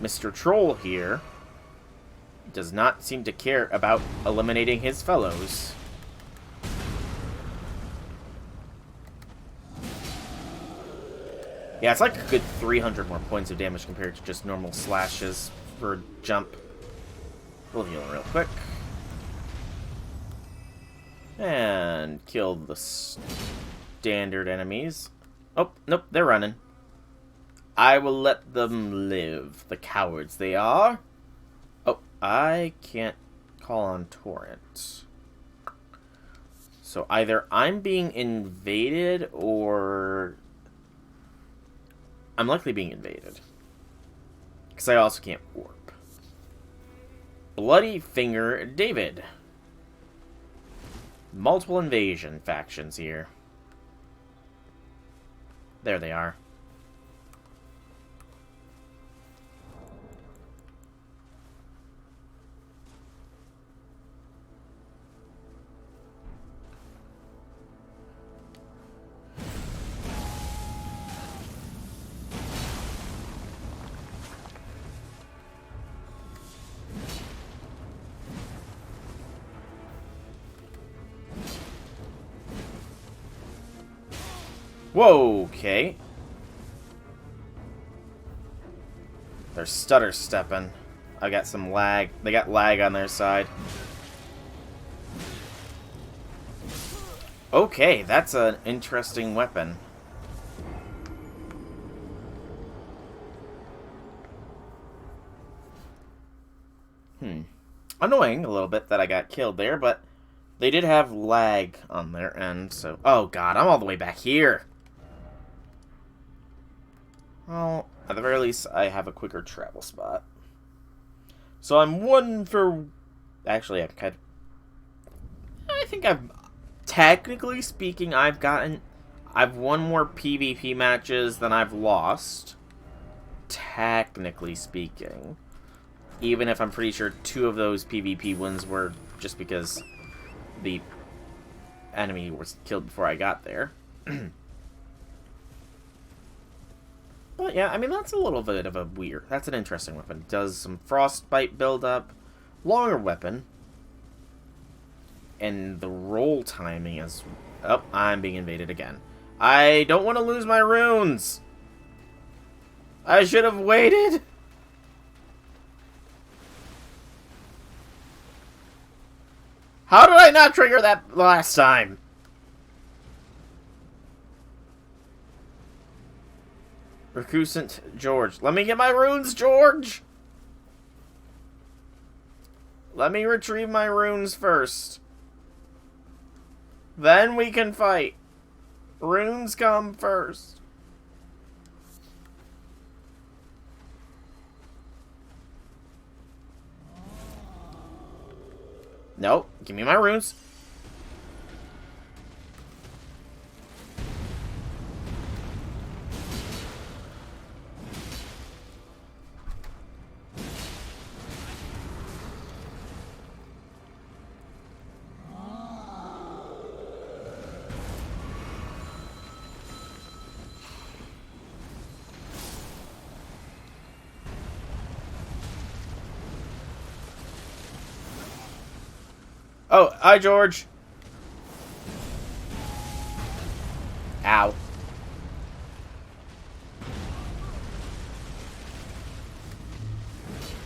Mr. Troll here does not seem to care about eliminating his fellows. Yeah, it's like a good 300 more points of damage compared to just normal slashes for a jump. We'll heal real quick. And kill the standard enemies. Oh, nope, they're running. I will let them live, the cowards they are. Oh, I can't call on Torrent. So either I'm being invaded, or I'm likely being invaded. Because I also can't warp. Bloody Finger David. Multiple invasion factions here. There they are. Whoa, okay. They're stutter stepping. I got some lag. They got lag on their side. Okay, that's an interesting weapon. Annoying a little bit that I got killed there, but they did have lag on their end, so... Oh god, I'm all the way back here. Well, at the very least, I have a quicker travel spot. So I'm one for... Actually, I'm kind of... I think I've... Technically speaking, I've won more PvP matches than I've lost. Technically speaking. Even if I'm pretty sure 2 of those PvP wins were just because the enemy was killed before I got there. But yeah, I mean, that's a little bit of a weird... That's an interesting weapon. Does some frostbite buildup. Longer weapon. And the roll timing is... Oh, I'm being invaded again. I don't want to lose my runes! I should have waited! How did I not trigger that last time? Recusant George. Let me get my runes, George! Let me retrieve my runes first. Then we can fight. Runes come first. Nope. Give me my runes. Oh, hi, George. Ow.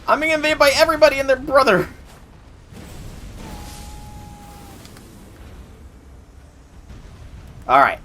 I'm being invaded by everybody and their brother. Alright.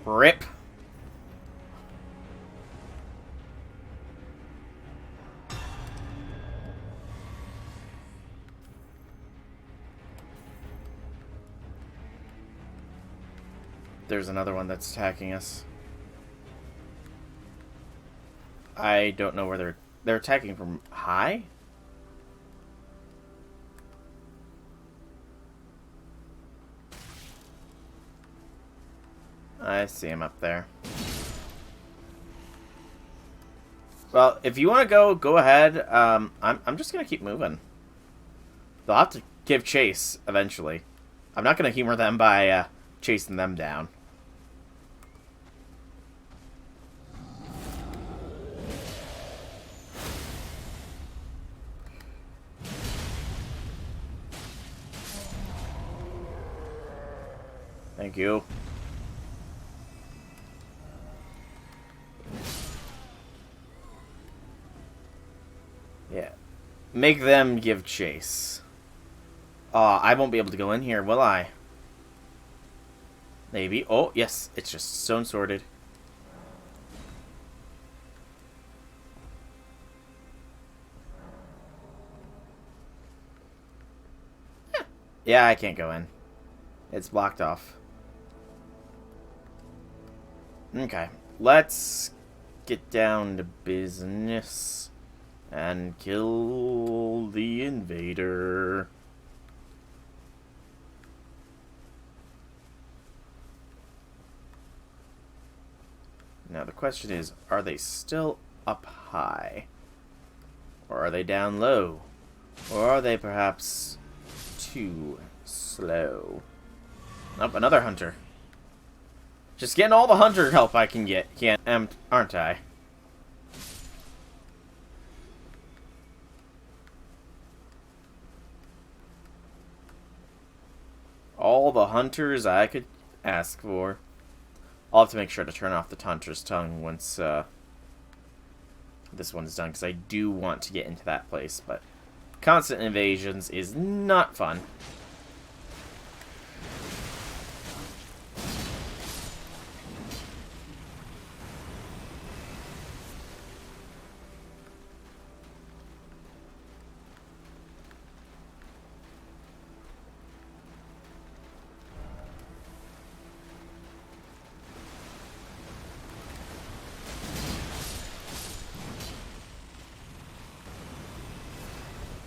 Rip. There's another one that's attacking us. I don't know where they're attacking from high? I see him up there. Well, if you want to go ahead. I'm just gonna keep moving. They'll have to give chase eventually. I'm not gonna humor them by chasing them down. Thank you. Yeah. Make them give chase. I won't be able to go in here, will I? Maybe. Oh, yes. It's just stone sorted. Yeah, I can't go in. It's blocked off. Okay. Let's get down to business and kill the invader. Now the question is, are they still up high? Or are they down low? Or are they perhaps too slow? Nope, another hunter. Just getting all the hunter help I can get, aren't I? All the hunters I could ask for. I'll have to make sure to turn off the hunter's tongue once this one's done, because I do want to get into that place, but constant invasions is not fun.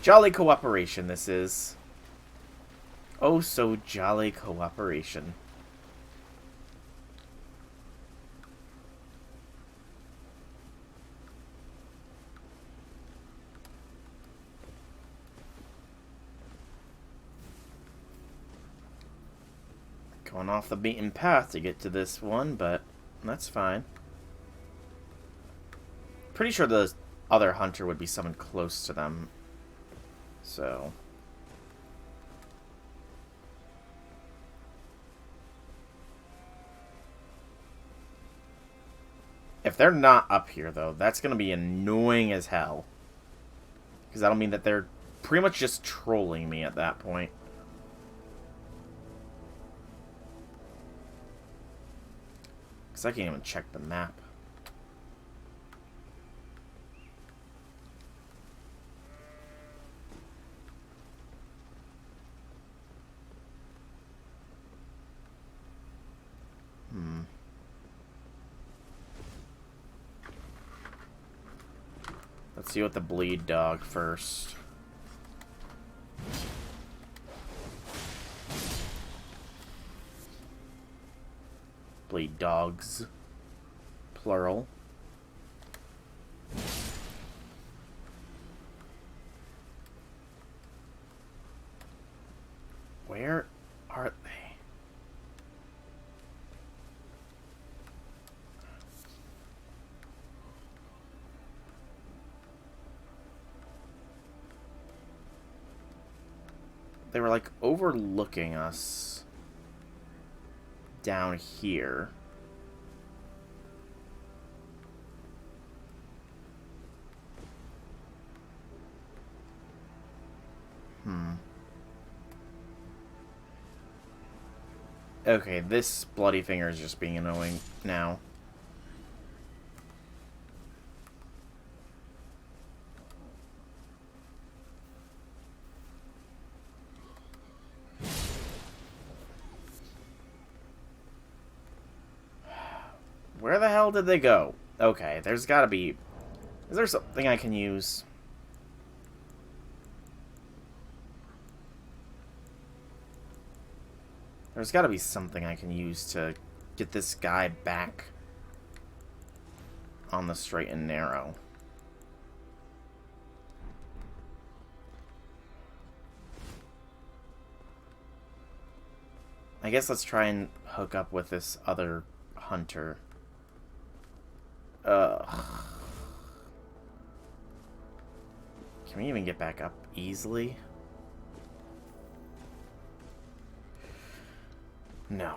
Jolly cooperation, this is. Oh, so jolly cooperation. Going off the beaten path to get to this one, but that's fine. Pretty sure the other hunter would be summoned close to them. So, if they're not up here, though, that's going to be annoying as hell. Because that'll mean that they're pretty much just trolling me at that point. Because I can't even check the map. Let's see what the bleed dog first. Bleed dogs. Plural. Where are they? They were, like, overlooking us down here. Okay, this bloody finger is just being annoying now. Where the hell did they go? Okay, there's gotta be... Is there something I can use? There's gotta be something I can use to get this guy back on the straight and narrow. I guess let's try and hook up with this other hunter. Can we even get back up easily? No.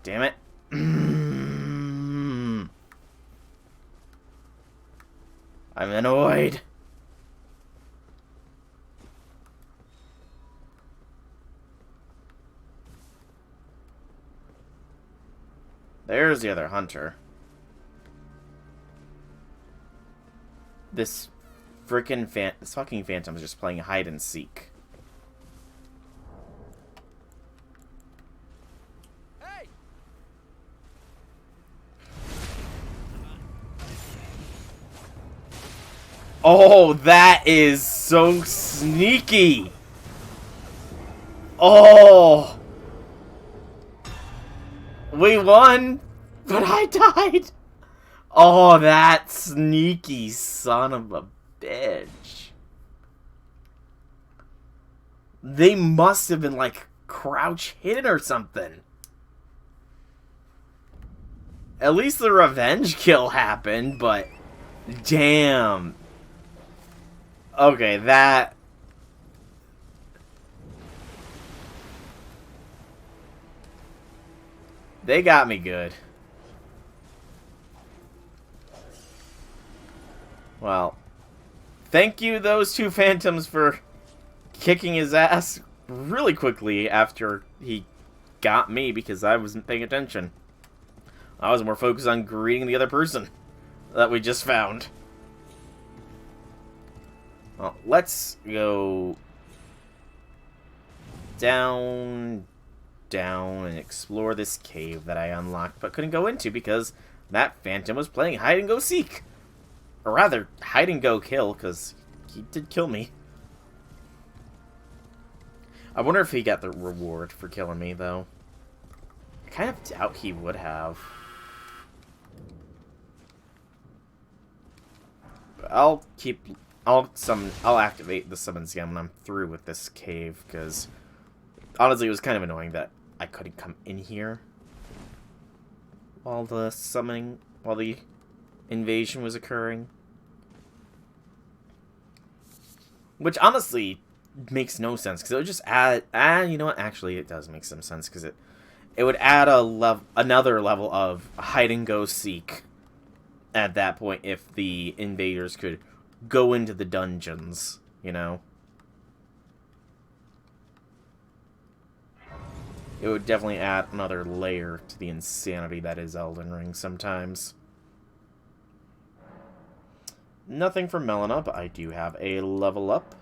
Damn it. I'm annoyed. There's the other hunter. This fucking phantom is just playing hide and seek. Hey! Oh, that is so sneaky. Oh. We won, but I died. Oh, that sneaky son of a bitch. They must have been, like, crouch hidden or something. At least the revenge kill happened, but damn. Okay, that... They got me good. Well, thank you, those two phantoms, for kicking his ass really quickly after he got me, because I wasn't paying attention. I was more focused on greeting the other person that we just found. Well, let's go down, and explore this cave that I unlocked but couldn't go into because that phantom was playing hide-and-go-seek. Or rather, hide-and-go-kill, because he did kill me. I wonder if he got the reward for killing me, though. I kind of doubt he would have. But I'll activate the summons again when I'm through with this cave, because honestly it was kind of annoying that I couldn't come in here while the invasion was occurring. Which honestly makes no sense, because it would just add, you know what, actually it does make some sense, because it would add another level of hide-and-go-seek at that point if the invaders could go into the dungeons, you know? It would definitely add another layer to the insanity that is Elden Ring sometimes. Nothing for Melina, but I do have a level up.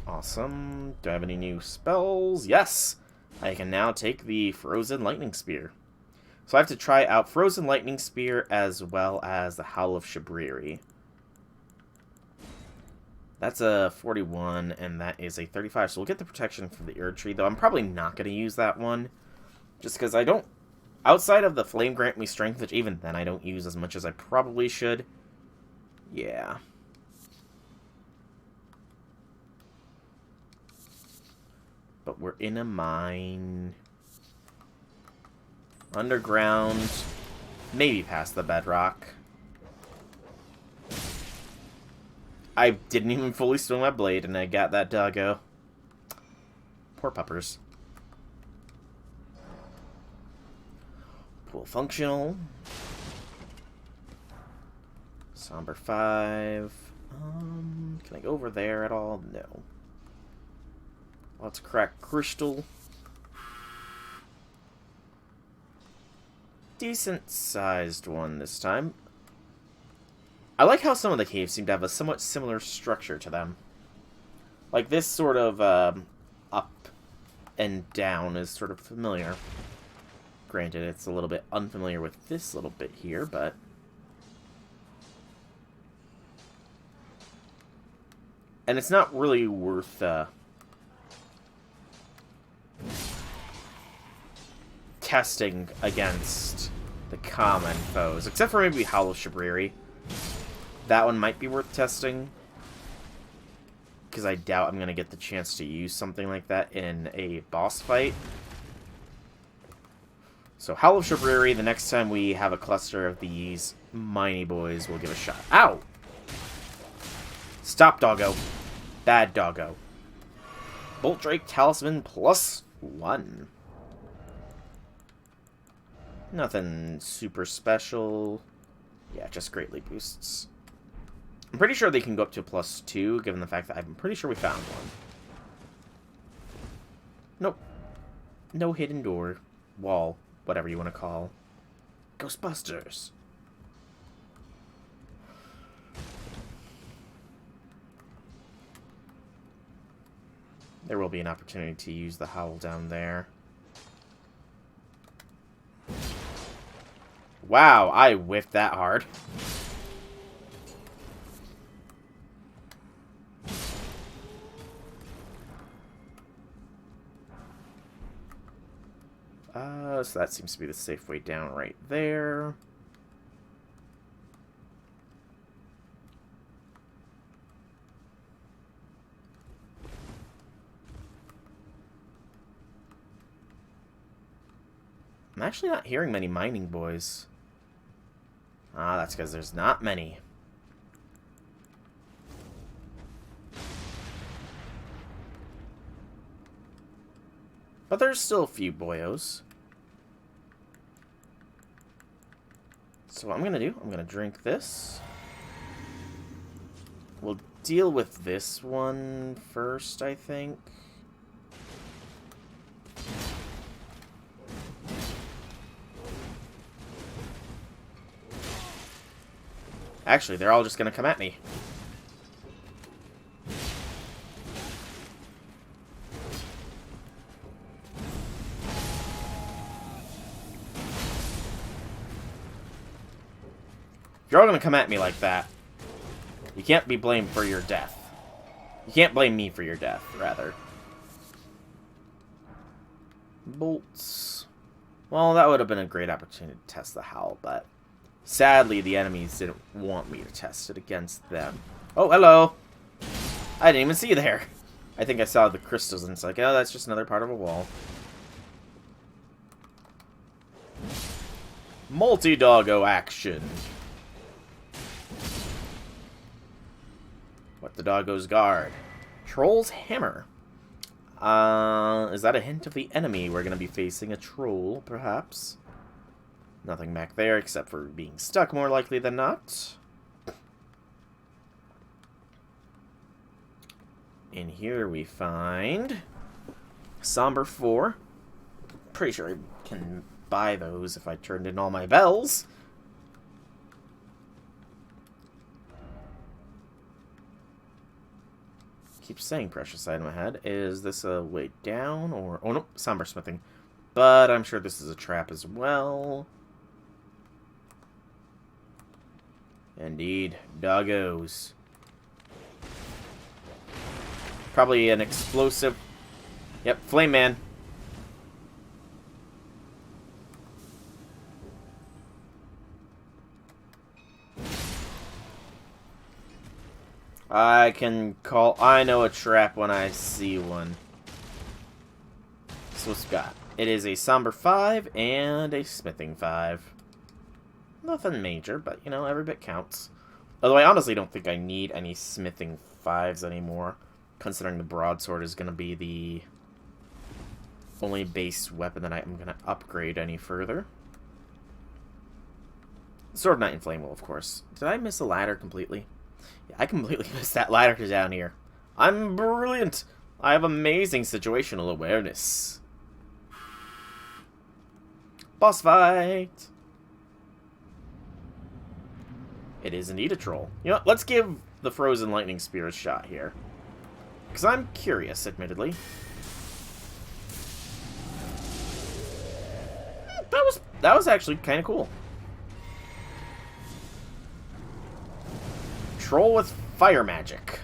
Awesome. Do I have any new spells? Yes! I can now take the Frozen Lightning Spear. So I have to try out Frozen Lightning Spear as well as the Howl of Shabriri. That's a 41, and that is a 35, so we'll get the protection from the Erd Tree, though I'm probably not going to use that one. Just because I don't... Outside of the Flame Grant Me Strength, which even then I don't use as much as I probably should. Yeah. But we're in a mine. Underground. Maybe past the bedrock. I didn't even fully swing my blade, and I got that doggo. Poor puppers. Pool functional. Somber 5. Can I go over there at all? No. Let's crack crystal. Decent-sized one this time. I like how some of the caves seem to have a somewhat similar structure to them. Like this sort of up and down is sort of familiar. Granted, it's a little bit unfamiliar with this little bit here, but... And it's not really worth testing against the common foes, except for maybe Howl of Shabriri. That one might be worth testing, because I doubt I'm going to get the chance to use something like that in a boss fight. So Howl of Shabriri, the next time we have a cluster of these miney boys, we'll give a shot. Ow! Stop, doggo. Bad doggo. Bolt Drake Talisman +1. Nothing super special. Yeah, just greatly boosts. I'm pretty sure they can go up to +2, given the fact that I'm pretty sure we found one. Nope. No hidden door. Wall. Whatever you want to call. Ghostbusters. There will be an opportunity to use the howl down there. Wow, I whiffed that hard. So that seems to be the safe way down right there. I'm actually not hearing many mining boys. Ah, that's because there's not many. But there's still a few boyos. So what I'm going to do, I'm going to drink this. We'll deal with this one first, I think. Actually, they're all just going to come at me. If you're all going to come at me like that, you can't be blamed for your death. You can't blame me for your death, rather. Bolts. Well, that would have been a great opportunity to test the Howl, but sadly, the enemies didn't want me to test it against them. Oh, hello! I didn't even see you there. I think I saw the crystals, and it's like, oh, that's just another part of a wall. Multi-doggo action. What the doggos guard? Troll's hammer. Is that a hint of the enemy? We're going to be facing a troll, perhaps. Nothing back there except for being stuck, more likely than not. In here we find Somber 4. Pretty sure I can buy those if I turned in all my bells. Keep saying precious item ahead. Is this a way down or... Oh, no, somber smithing. But I'm sure this is a trap as well. Indeed. Doggos. Probably an explosive... Yep, Flame Man. I can call... I know a trap when I see one. So what's got? It is a Somber 5 and a Smithing 5. Nothing major, but, you know, every bit counts. Although I honestly don't think I need any Smithing 5s anymore, considering the Broadsword is going to be the only base weapon that I'm going to upgrade any further. Sword of Night and Flame will, of course. Did I miss a ladder completely? Yeah, I completely missed that ladder down here. I'm brilliant! I have amazing situational awareness. Boss fight! It is indeed a troll. You know what, let's give the Frozen Lightning Spear a shot here. Because I'm curious, admittedly. That was actually kind of cool. Troll with fire magic.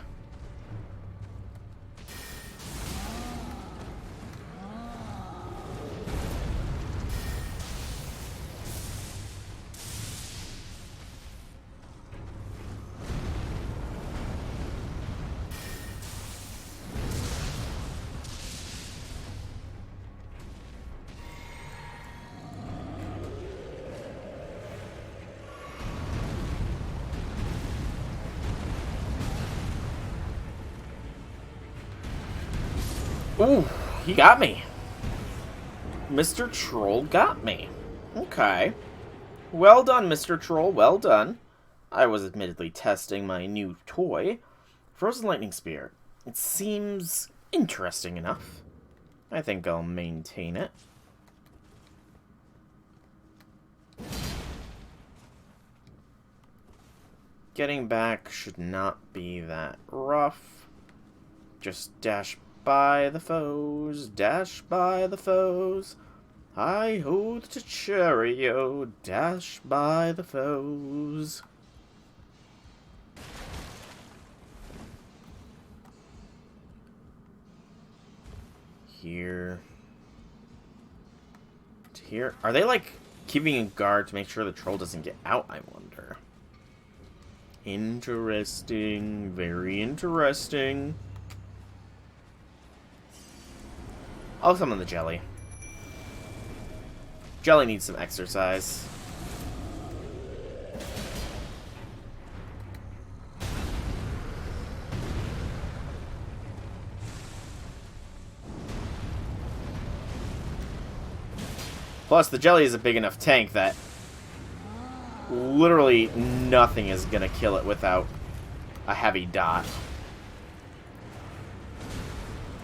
Ooh, he got me. Mr. Troll got me. Okay. Well done, Mr. Troll, well done. I was admittedly testing my new toy, Frozen Lightning Spear. It seems interesting enough. I think I'll maintain it. Getting back should not be that rough. Just dash by the foes, dash by the foes. Hi-ho to Cheerio, dash by the foes. Here. To here. Are they, like, keeping a guard to make sure the troll doesn't get out, I wonder? Interesting. Very interesting. I'll summon the jelly. Jelly needs some exercise. Plus, the jelly is a big enough tank that literally nothing is gonna kill it without a heavy dot.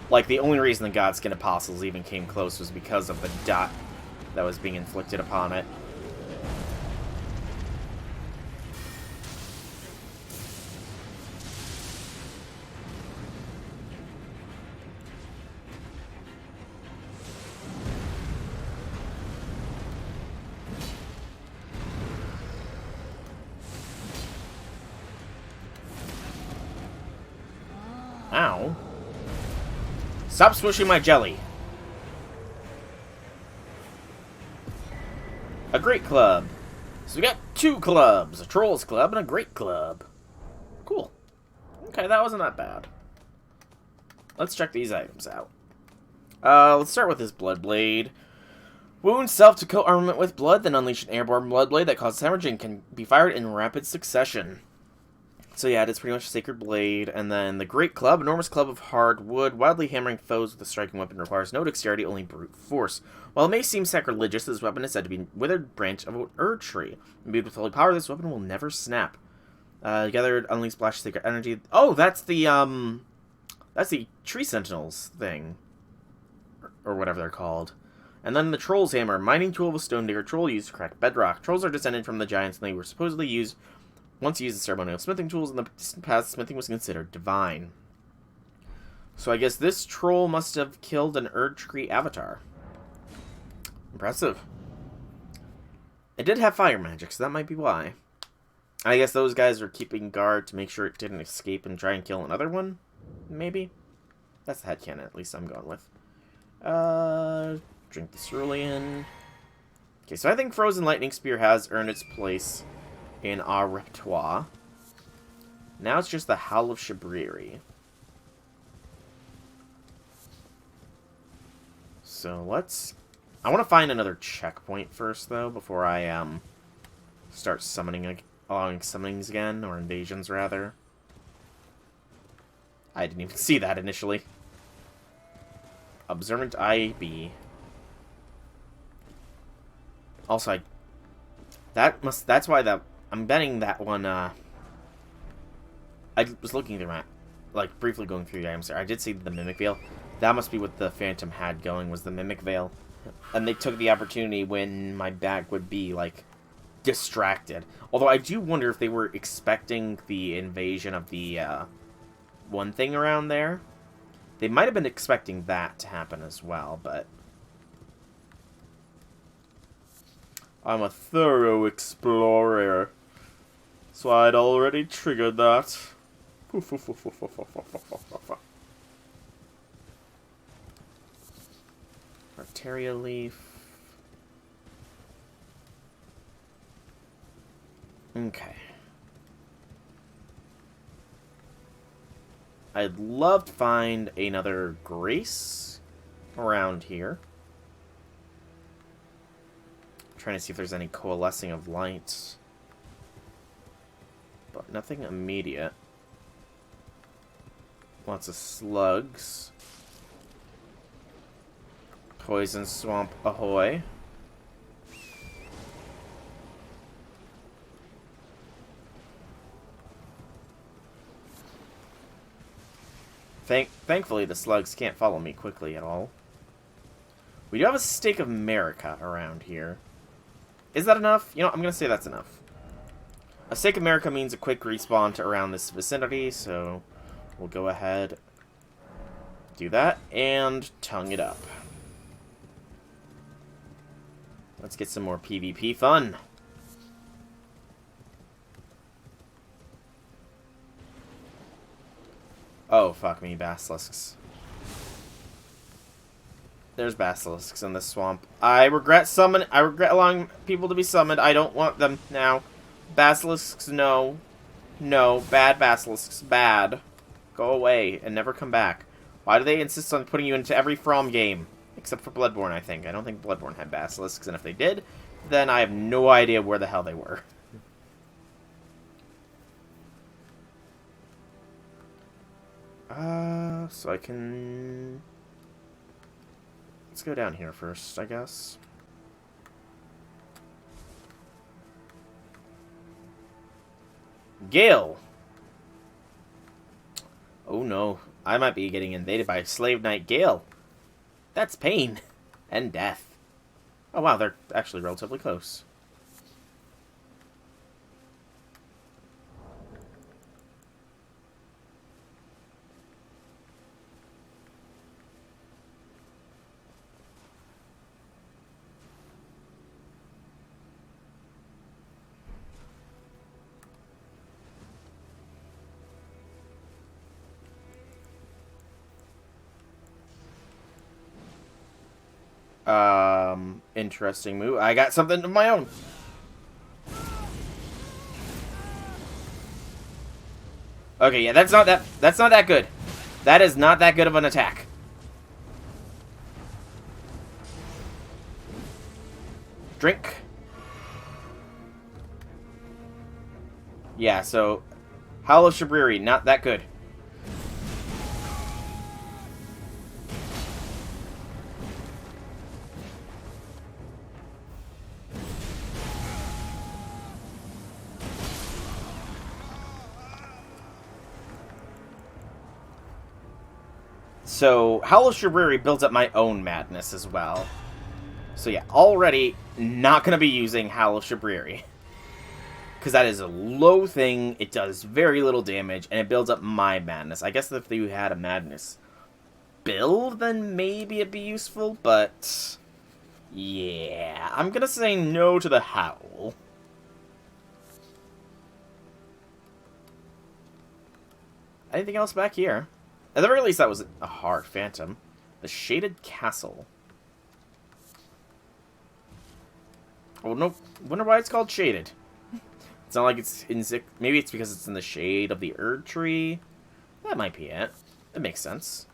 Like, the only reason the Godskin Apostles even came close was because of the dot that was being inflicted upon it. Ow. Stop swishing my jelly. A great club. So we got 2 clubs. A Trolls Club and a Great Club. Cool. Okay, that wasn't that bad. Let's check these items out. Let's start with this Blood Blade. Wound self to coat armament with blood, then unleash an airborne Blood Blade that causes hemorrhage and can be fired in rapid succession. So yeah, it's pretty much a Sacred Blade. And then the Great Club, enormous club of hard wood, wildly hammering foes with a striking weapon, requires no dexterity, only brute force. While it may seem sacrilegious, this weapon is said to be a withered branch of an Erd tree. Imbued with holy power, this weapon will never snap. Gathered, unleash splash sacred energy. Oh, that's the Tree Sentinels thing. Or whatever they're called. And then the Troll's Hammer, mining tool of a stone digger troll used to crack bedrock. Trolls are descended from the giants, and they were supposedly once used as ceremonial smithing tools. In the distant past, smithing was considered divine. So I guess this troll must have killed an Erd tree avatar. Impressive. It did have fire magic, so that might be why. I guess those guys were keeping guard to make sure it didn't escape and try and kill another one? Maybe? That's the headcanon, at least I'm going with. Drink the cerulean. Okay, so I think Frozen Lightning Spear has earned its place in our repertoire. Now it's just the Howl of Shabriri. So let's... I want to find another checkpoint first, though, before I start allowing summonings again, or invasions, rather. I didn't even see that initially. Observant IB. Also, that's why I'm betting that one, I was looking through my, like, briefly going through the items there. I did see the Mimic Veil. That must be what the Phantom had going, was the Mimic Veil. And they took the opportunity when my bag would be, like, distracted. Although I do wonder if they were expecting the invasion of the, one thing around there. They might have been expecting that to happen as well, but... I'm a thorough explorer. So I'd already triggered that. Arteria leaf. Okay. I'd love to find another Grace around here. Trying to see if there's any coalescing of lights. But nothing immediate. Lots of slugs. Poison swamp ahoy. Thankfully, the slugs can't follow me quickly at all. We do have a Stake of America around here. Is that enough? You know, I'm going to say that's enough. A Stake of America means a quick respawn to around this vicinity, so we'll go ahead, do that, and tongue it up. Let's get some more PvP fun. Oh, fuck me, basilisks. There's basilisks in this swamp. I regret allowing people to be summoned. I don't want them now. Basilisks, no. No, bad basilisks, bad. Go away and never come back. Why do they insist on putting you into every From game? Except for Bloodborne, I think. I don't think Bloodborne had basilisks, and if they did, then I have no idea where the hell they were. So I can... Let's go down here first, I guess. Gale. Oh no, I might be getting invaded by Slave Knight Gale. That's pain. And death. Oh wow, they're actually relatively close. Interesting move. I got something of my own. Okay, yeah, that's not that good. That is not that good of an attack. Drink. Yeah, so Howl of Shabriri, not that good. So, Howl of Shabriri builds up my own madness as well. So yeah, already not going to be using Howl of Shabriri. Because that is a low thing, it does very little damage, and it builds up my madness. I guess if you had a madness build, then maybe it'd be useful, but... yeah, I'm going to say no to the Howl. Anything else back here? At the very least, that was a hard phantom. The Shaded Castle. Oh, no. Wonder why it's called Shaded. It's not like it's in... maybe it's because it's in the shade of the Erd Tree. That might be it. It makes sense.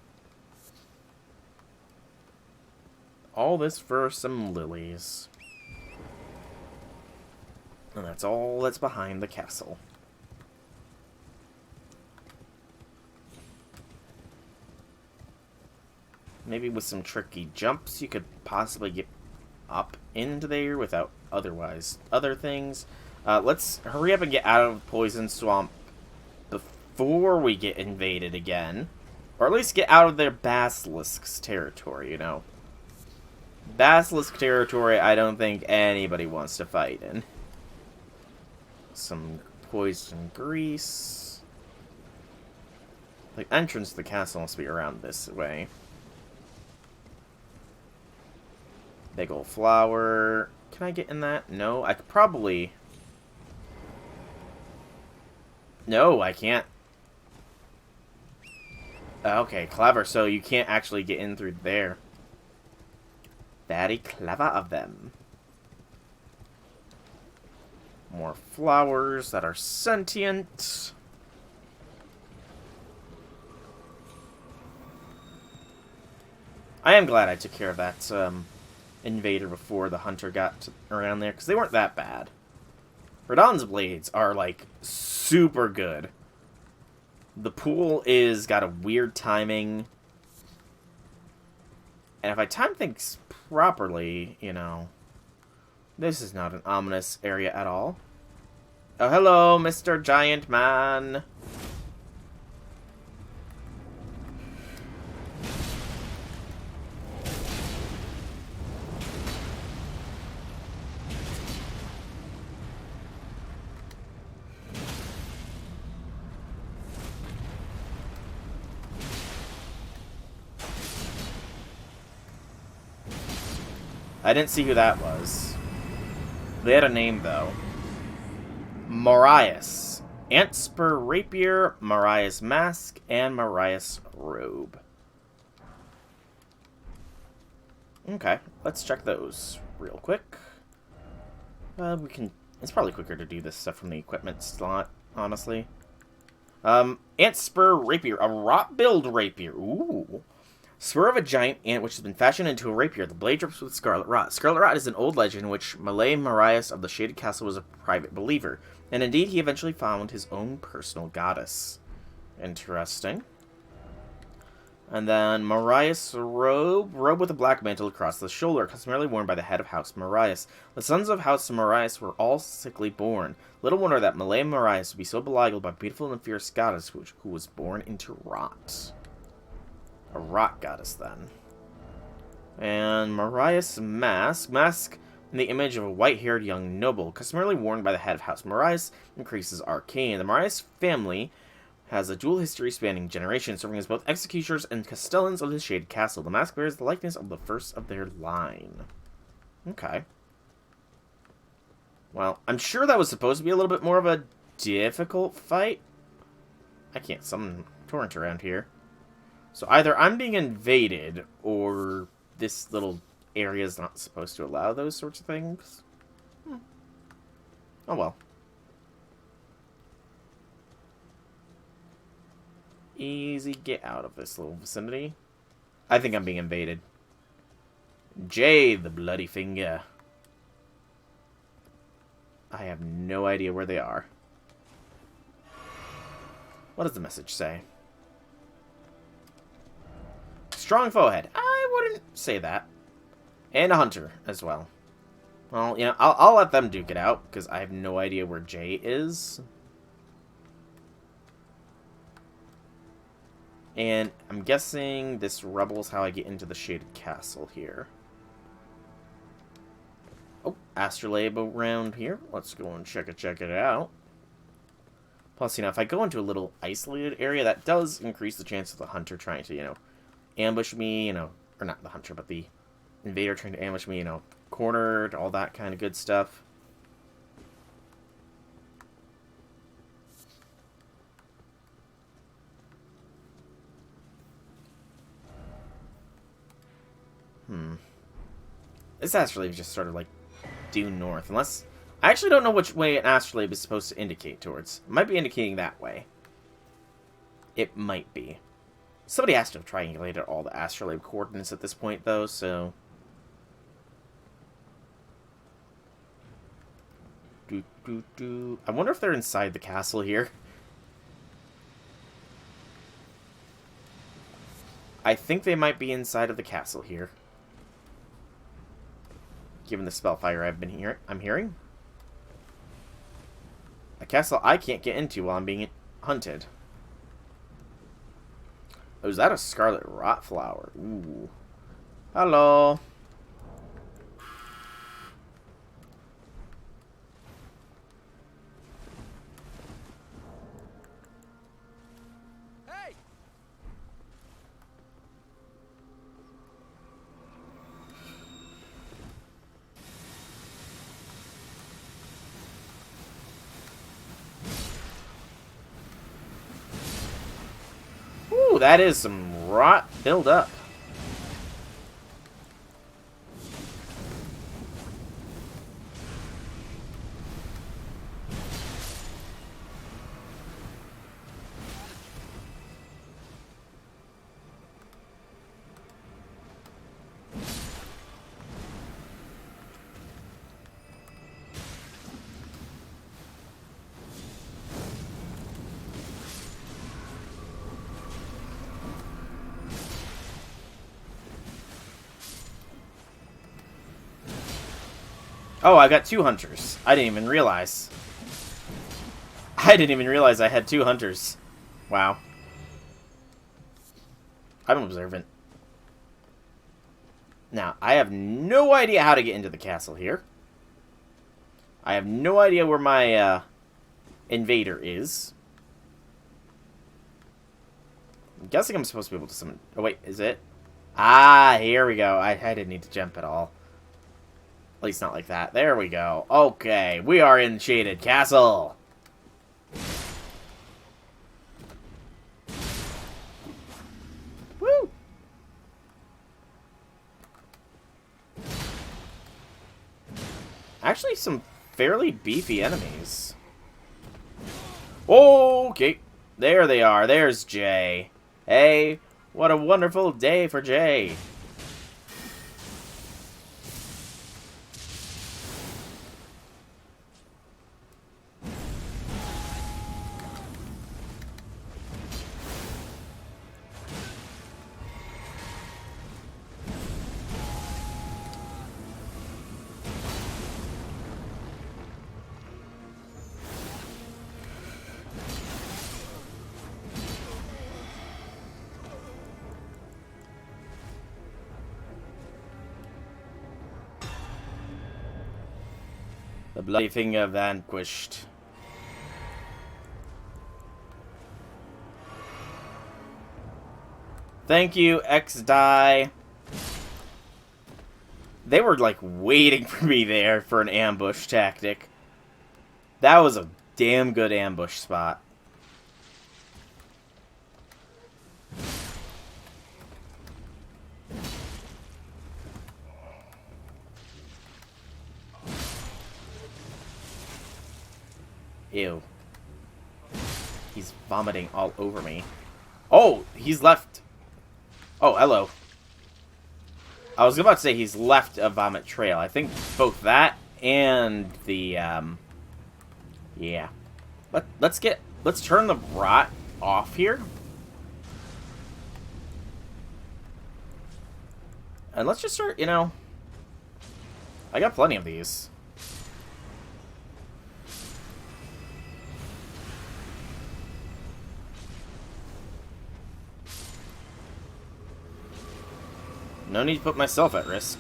All this for some lilies. And that's all that's behind the castle. Maybe with some tricky jumps, you could possibly get up into there without other things. Let's hurry up and get out of Poison Swamp before we get invaded again. Or at least get out of their Basilisk's territory, you know. Basilisk territory, I don't think anybody wants to fight in. Some poison grease. The entrance to the castle must be around this way. Big ol' flower. Can I get in that? No, I could probably... no, I can't. Okay, clever. So you can't actually get in through there. Very clever of them. More flowers that are sentient. I am glad I took care of that invader before the hunter got around there, because they weren't that bad. Radahn's blades are, like, super good. The pool is got a weird timing. And if I time things properly, you know, this is not an ominous area at all. Oh, hello, Mr. Giant Man. I didn't see who that was. They had a name, though. Marias. Antspur Rapier, Marias Mask, and Marias Robe. Okay, let's check those real quick. We can... it's probably quicker to do this stuff from the equipment slot, honestly. Antspur Rapier, a rot build rapier. Ooh. Spur of a giant ant which has been fashioned into a rapier. The blade drips with scarlet rot. Scarlet rot is an old legend in which Malay Marias of the Shaded Castle was a private believer. And indeed, he eventually found his own personal goddess. Interesting. And then Marius robe with a black mantle across the shoulder, customarily worn by the head of House Marius. The sons of House Marius were all sickly born. Little wonder that Malay Marius would be so beguiled by beautiful and fierce goddess who was born into rot. A rot goddess, then. And Marius mask in the image of a white-haired young noble, customarily worn by the head of House Marius, increases arcane. The Marius family has a dual history spanning generations, serving as both executioners and castellans of the Shaded Castle. The mask bears the likeness of the first of their line. Okay. Well, I'm sure that was supposed to be a little bit more of a difficult fight. I can't summon Torrent around here. So either I'm being invaded, or this little area is not supposed to allow those sorts of things. Oh well. Easy get out of this little vicinity. I think I'm being invaded. Jay, the bloody finger. I have no idea where they are. What does the message say? Strong forehead. I wouldn't say that. And a hunter as well. Well, you know, I'll let them duke it out, because I have no idea where Jay is. And I'm guessing this rebel is how I get into the Shaded Castle here. Oh, astrolabe around here. Let's go and check it out. Plus, you know, if I go into a little isolated area, that does increase the chance of the hunter trying to, you know, ambush me, you know, or not the hunter, but the invader trying to ambush me, you know, cornered, all that kind of good stuff. This astrolabe just sort of like due north, unless I actually don't know which way an astrolabe is supposed to indicate towards. It might be indicating that way. It might be. Somebody has to have triangulated all the astrolabe coordinates at this point, though, so... I wonder if they're inside the castle here. I think they might be inside of the castle here. Given the spellfire I'm hearing. A castle I can't get into while I'm being hunted. Oh, is that a scarlet rot flower? Ooh. Hello. Hey! Ooh, that is some rot build up. Oh, I got 2 hunters. I didn't even realize. I didn't even realize I had 2 hunters. Wow. I'm observant. Now, I have no idea how to get into the castle here. I have no idea where my invader is. I'm guessing I'm supposed to be able to summon... Oh, wait, is it? Ah, here we go. I didn't need to jump at all. At least not like that. There we go. Okay, we are in Shaded Castle. Woo! Actually, some fairly beefy enemies. Okay, there they are. There's Jay. Hey, what a wonderful day for Jay. The bloody finger vanquished. Thank you, X-Die. They were, like, waiting for me there for an ambush tactic. That was a damn good ambush spot. Ew. He's vomiting all over me. Oh, he's left. Oh, hello. I was about to say he's left a vomit trail. I think both that and the, yeah. Let's turn the rot off here. And let's just start, you know, I got plenty of these. No need to put myself at risk.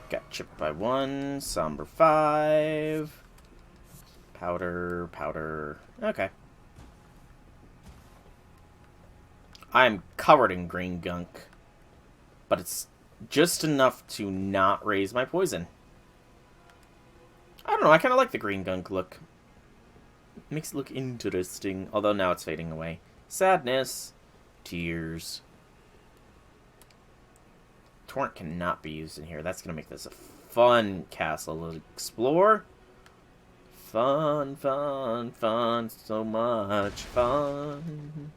Got chipped by 1, somber 5. Powder, powder. Okay. I'm covered in green gunk. But it's just enough to not raise my poison. I don't know, I kind of like the green gunk look. Makes it look interesting, although now it's fading away. Sadness. Tears. Torrent cannot be used in here. That's going to make this a fun castle to explore. Fun, fun, fun. So much fun.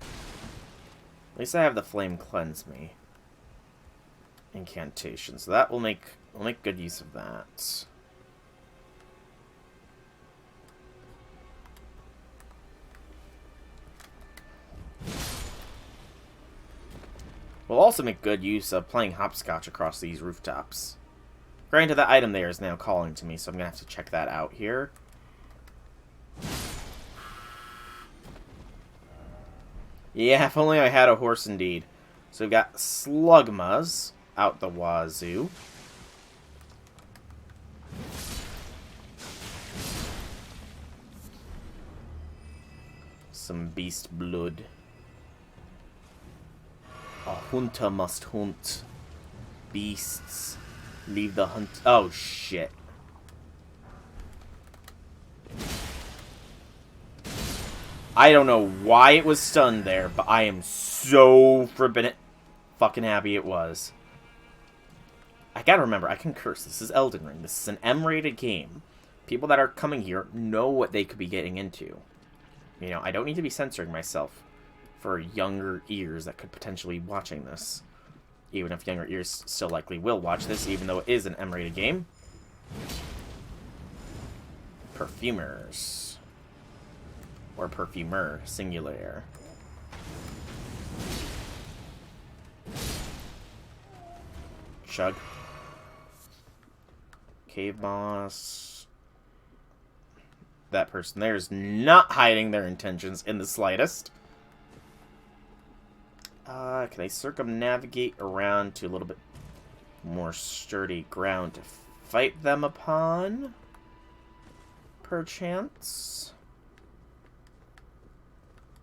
At least I have the flame cleanse me. Incantation. So that will make... we'll make good use of that. We'll also make good use of playing hopscotch across these rooftops. Granted, the item there is now calling to me, so I'm going to have to check that out here. Yeah, if only I had a horse indeed. So we've got Slugmas out the wazoo. Some beast blood. A hunter must hunt. Beasts. Leave the hunt. Oh, shit. I don't know why it was stunned there, but I am so fucking happy it was. I gotta remember, I can curse. This is Elden Ring. This is an M-rated game. People that are coming here know what they could be getting into. You know, I don't need to be censoring myself for younger ears that could potentially be watching this. Even if younger ears still likely will watch this, even though it is an M-rated game. Perfumers. Or perfumer, singular. Chug. Cave boss. That person there is not hiding their intentions in the slightest. Can I circumnavigate around to a little bit more sturdy ground to fight them upon? Perchance?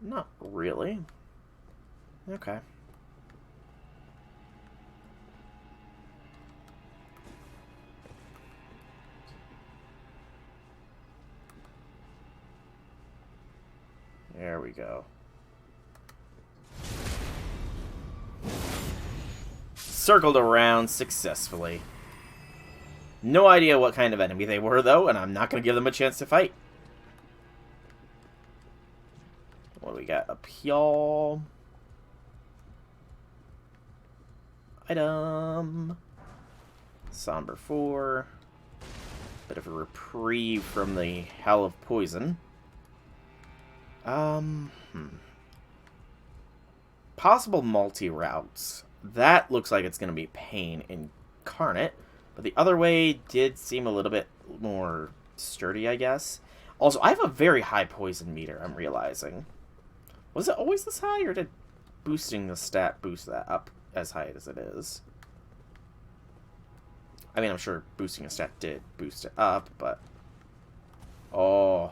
Not really. Okay. There we go. Circled around successfully. No idea what kind of enemy they were, though, and I'm not going to give them a chance to fight. What do we got up here? Item. Somber 4. Bit of a reprieve from the hell of poison. Possible multi-routes. That looks like it's going to be pain incarnate. But the other way did seem a little bit more sturdy, I guess. Also, I have a very high poison meter, I'm realizing. Was it always this high, or did boosting the stat boost that up as high as it is? I mean, I'm sure boosting a stat did boost it up, but... Oh.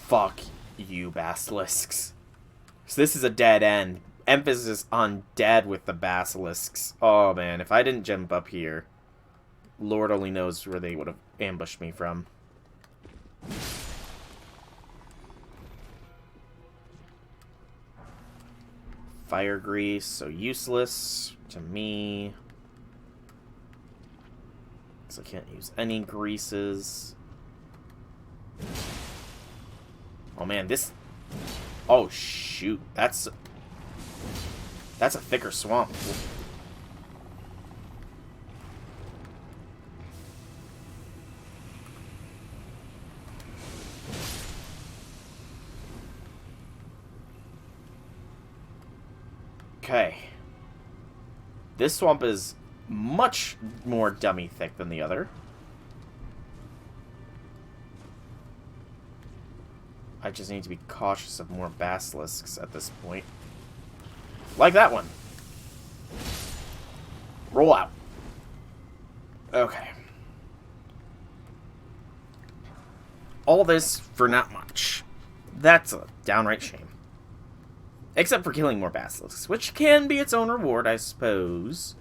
Fuck you, basilisks. So this is a dead end. Emphasis on dead with the basilisks. Oh, man. If I didn't jump up here, Lord only knows where they would have ambushed me from. Fire grease, so useless to me. Because I can't use any greases. Oh man, this... Oh shoot, that's a thicker swamp. Okay. This swamp is much more dummy thick than the other. I just need to be cautious of more basilisks at this point. Like that one. Roll out. Okay. All this for not much. That's a downright shame. Except for killing more basilisks, which can be its own reward, I suppose.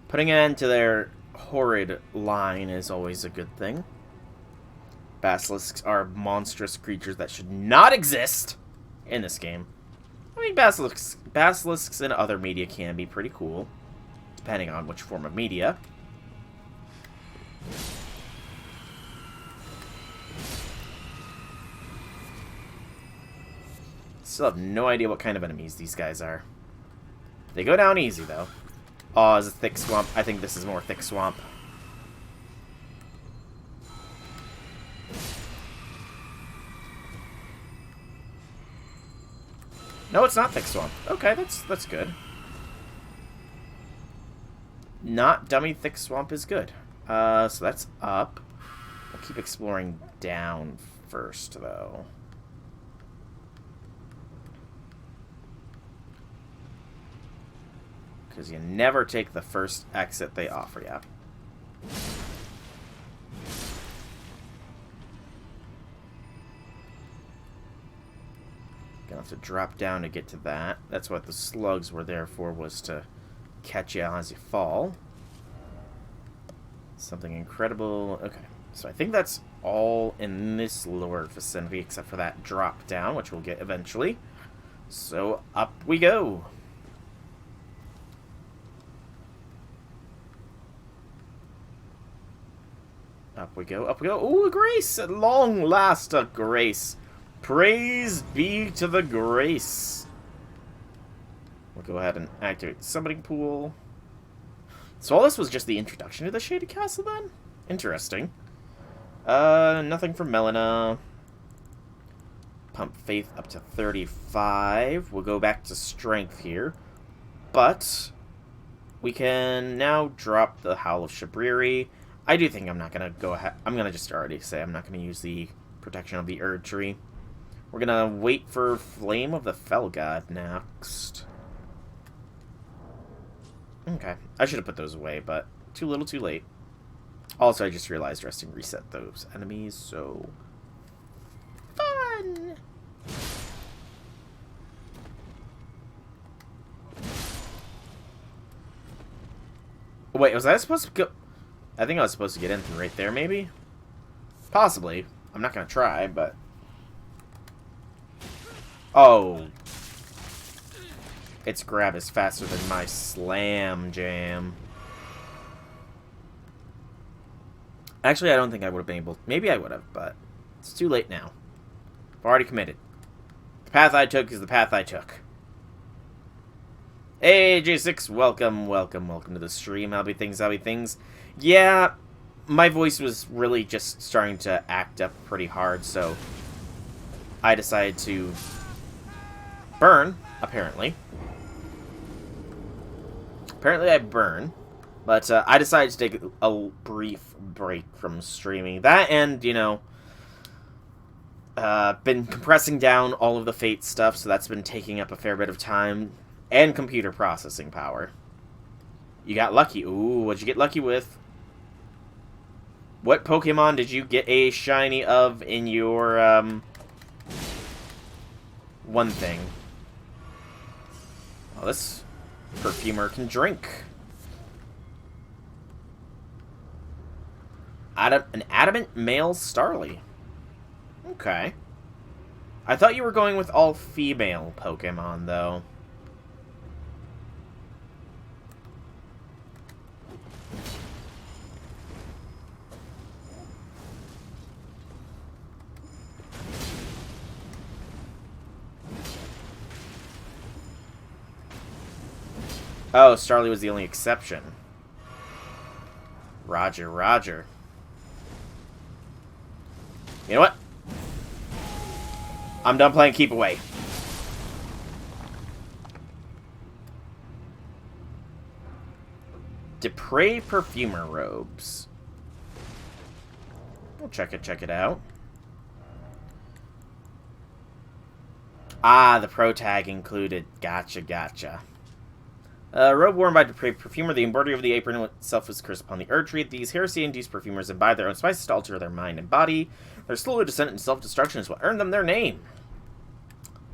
Putting an end to their horrid line is always a good thing. Basilisks are monstrous creatures that should not exist in this game. I mean, basilisks in other media can be pretty cool, depending on which form of media. Still have no idea what kind of enemies these guys are. They go down easy, though. Oh, it's a thick swamp. I think this is more thick swamp. No, it's not thick swamp. Okay, that's good. Not dummy thick swamp is good. So that's up. We'll keep exploring down first, though. Because you never take the first exit they offer you. Gonna have to drop down to get to that. That's what the slugs were there for, was to catch you as you fall. Something incredible. Okay, so I think that's all in this lower vicinity, except for that drop down, which we'll get eventually. So up we go. Up we go, up we go. Ooh, a grace! At long last, a grace. Praise be to the grace. We'll go ahead and activate the summoning pool. So all this was just the introduction to the Shaded Castle, then? Interesting. Nothing from Melina. Pump Faith up to 35. We'll go back to Strength here. But we can now drop the Howl of Shabriri. I do think I'm not going to go ahead. I'm going to just already say I'm not going to use the Protection of the Erd Tree. We're going to wait for Flame of the Fell God next. Okay. I should have put those away, but too little too late. Also, I just realized resting reset those enemies, so... Fun! Wait, was I supposed to go... I think I was supposed to get in from right there, maybe? Possibly. I'm not going to try, but... Oh. Its grab is faster than my slam jam. Actually, I don't think I would have been able... Maybe I would have, but it's too late now. I've already committed. The path I took is the path I took. Hey, J6, welcome, welcome, welcome to the stream. How be things? Yeah, my voice was really just starting to act up pretty hard, so I decided to burn, apparently. Apparently I burn, but I decided to take a brief break from streaming. That and, you know, Been compressing down all of the Fate stuff, so that's been taking up a fair bit of time. And computer processing power. You got lucky. Ooh, what'd you get lucky with? What Pokemon did you get a shiny of in your, one thing? Oh, this perfumer can drink. An adamant male Starly. Okay. I thought you were going with all female Pokemon, though. Oh, Starly was the only exception. Roger, roger. You know what? I'm done playing Keep Away. Depre Perfumer Robes. We'll check it out. Ah, the pro tag included. Gotcha, gotcha. Robe worn by Depre Perfumer, the embroidery of the apron itself is cursed upon the earth tree. These heresy-induced perfumers imbibe their own spices to alter their mind and body. Their slow descent into self-destruction is what earned them their name.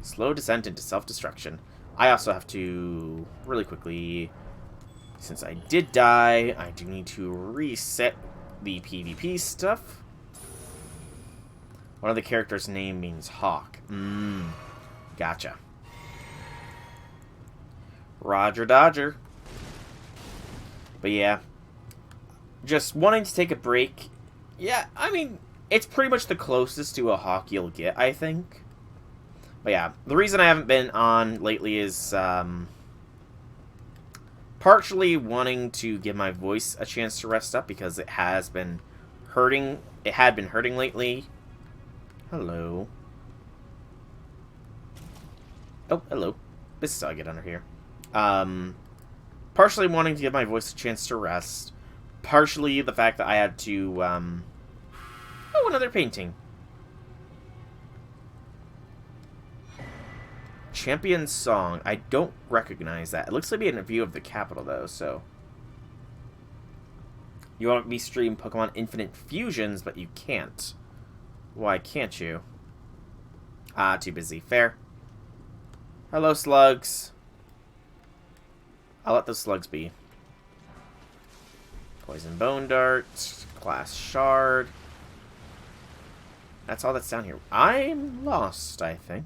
Slow descent into self-destruction. I also have to, really quickly, since I did die, I do need to reset the PvP stuff. One of the characters' name means hawk. Gotcha. Roger Dodger. But yeah. Just wanting to take a break. Yeah, I mean, it's pretty much the closest to a hawk you'll get, I think. But yeah, the reason I haven't been on lately is partially wanting to give my voice a chance to rest up because it has been hurting. It had been hurting lately. Hello. Oh, hello. This is how I get under here. Partially wanting to give my voice a chance to rest. Partially the fact that I had to, oh, another painting. Champion Song. I don't recognize that. It looks like in a view of the capital, though, so. You want me to stream Pokemon Infinite Fusions, but you can't. Why can't you? Ah, too busy. Fair. Hello, slugs. I'll let those slugs be. Poison Bone Dart. Glass Shard. That's all that's down here. I'm lost, I think.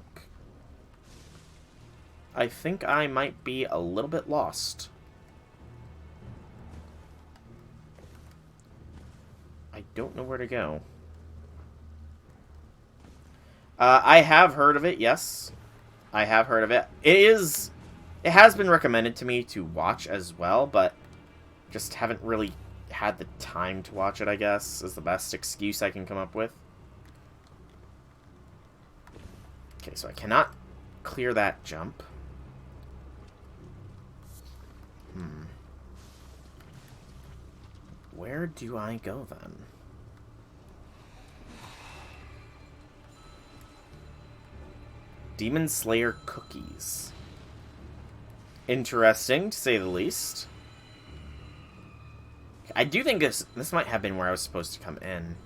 I think I might be a little bit lost. I don't know where to go. I have heard of it, yes. I have heard of it. It has been recommended to me to watch as well, but just haven't really had the time to watch it, I guess, is the best excuse I can come up with. Okay, so I cannot clear that jump. Where do I go, then? Demon Slayer cookies. Interesting, to say the least. I do think this might have been where I was supposed to come in.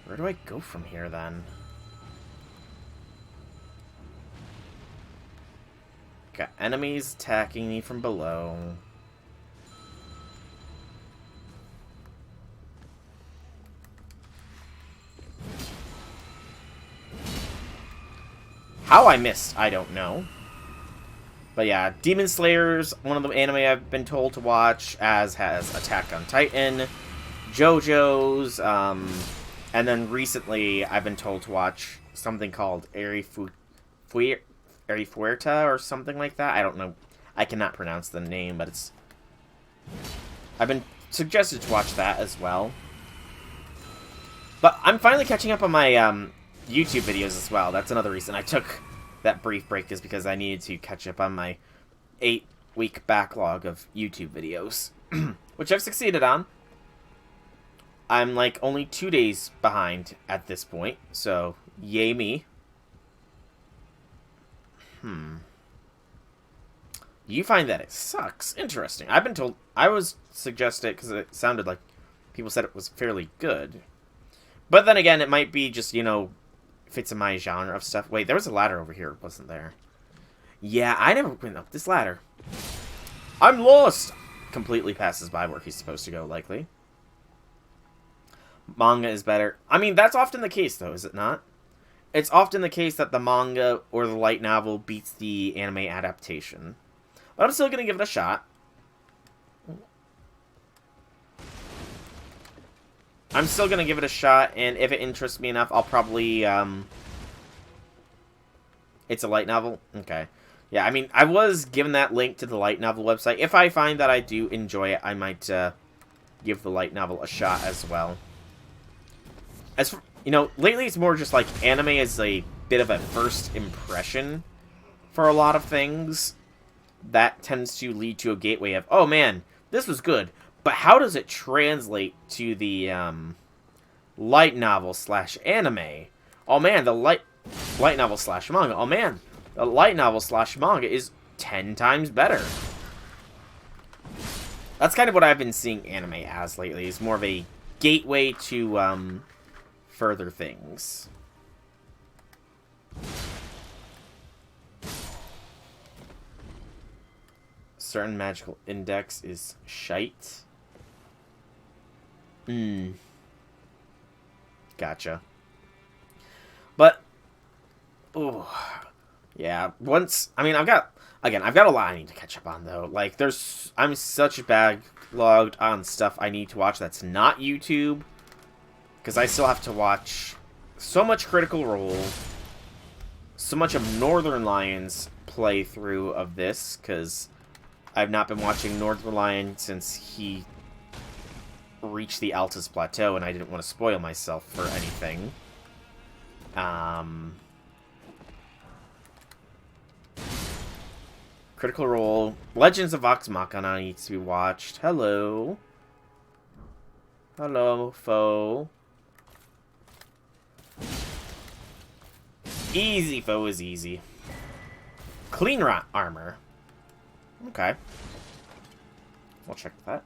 Where do I go from here, then? Got enemies attacking me from below. How I missed, I don't know. But yeah, Demon Slayer's one of the anime I've been told to watch, as has Attack on Titan, JoJo's, and then recently I've been told to watch something called Fuerta or something like that. I don't know. I cannot pronounce the name, but it's... I've been suggested to watch that as well. But I'm finally catching up on my YouTube videos as well. That's another reason I took that brief break, is because I needed to catch up on my 8-week backlog of YouTube videos. Which I've succeeded on. I'm like only 2 days behind at this point, so yay me. You find that it sucks. Interesting. I've been told... I was suggested because it sounded like people said it was fairly good. But then again, it might be just, you know, fits in my genre of stuff. Wait, there was a ladder over here, wasn't there? Yeah, I never went up this ladder. I'm lost! Completely passes by where he's supposed to go, likely. Manga is better. I mean, that's often the case, though, is it not? It's often the case that the manga or the light novel beats the anime adaptation. But I'm still going to give it a shot. I'm still going to give it a shot, and if it interests me enough, I'll probably, It's a light novel? Okay. Yeah, I mean, I was given that link to the light novel website. If I find that I do enjoy it, I might, give the light novel a shot as well. As for, you know, lately it's more just like anime is a bit of a first impression for a lot of things. That tends to lead to a gateway of, oh man, this was good, but how does it translate to the light novel / anime? Oh man, the light novel / manga. Oh man, the light novel / manga is 10 times better. That's kind of what I've been seeing anime as lately. Is more of a gateway to further things. Certain magical index is shite. Gotcha. But, oh, yeah. Once, I mean, I've got a lot I need to catch up on though. Like, I'm such backlogged on stuff I need to watch that's not YouTube, because I still have to watch so much Critical Role, so much of Northern Lion's playthrough of this, because I've not been watching Northern Lion since he reached the Altus Plateau, and I didn't want to spoil myself for anything. Critical Role. Legends of Vox Machina needs to be watched. Hello. Hello, foe. Easy, foe is easy. Clean rot armor. Okay. We'll check that.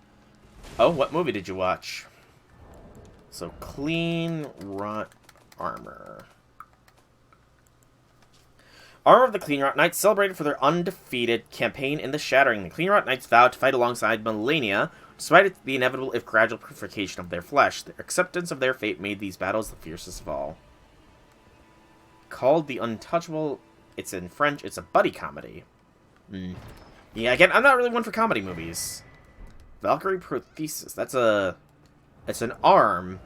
Oh, what movie did you watch? So, Clean Rot Armor. Armor of the Clean Rot Knights celebrated for their undefeated campaign in the Shattering. The Clean Rot Knights vowed to fight alongside Millennia, despite the inevitable if gradual purification of their flesh. Their acceptance of their fate made these battles the fiercest of all. Called The Untouchable, it's in French, it's a buddy comedy. Yeah, again, I'm not really one for comedy movies. Valkyrie Prothesis, it's an arm,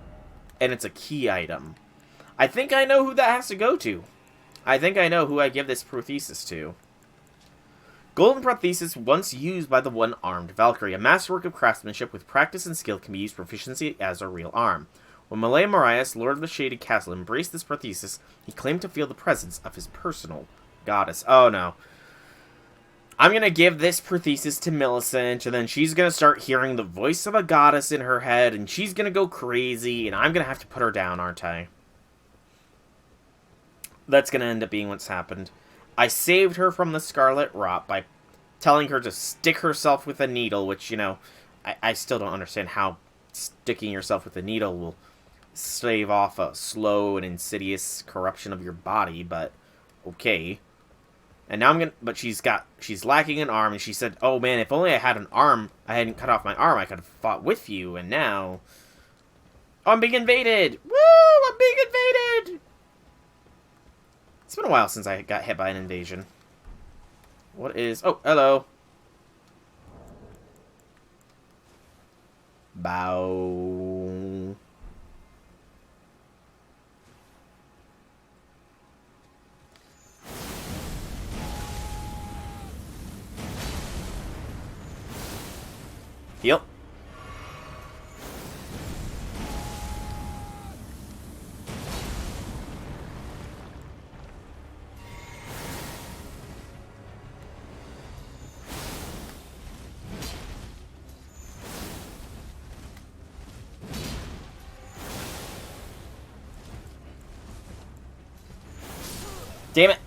and it's a key item. I think I know who that has to go to. I think I know who I give this Prothesis to. Golden Prothesis, once used by the one-armed Valkyrie, a masterwork of craftsmanship with practice and skill, can be used proficiency as a real arm. When Malay Marias, Lord of the Shaded Castle, embraced this Prothesis, he claimed to feel the presence of his personal goddess. Oh no. I'm gonna give this Prothesis to Millicent, and then she's gonna start hearing the voice of a goddess in her head, and she's gonna go crazy, and I'm gonna have to put her down, aren't I? That's gonna end up being what's happened. I saved her from the Scarlet Rot by telling her to stick herself with a needle, which, you know, I still don't understand how sticking yourself with a needle will stave off a slow and insidious corruption of your body, but okay. And now but she's lacking an arm, and she said, oh man, if only I had an arm, I hadn't cut off my arm, I could have fought with you, and now... Oh, I'm being invaded! Woo! I'm being invaded! It's been a while since I got hit by an invasion. What is... Oh, hello. Bow. Yep. Damn it.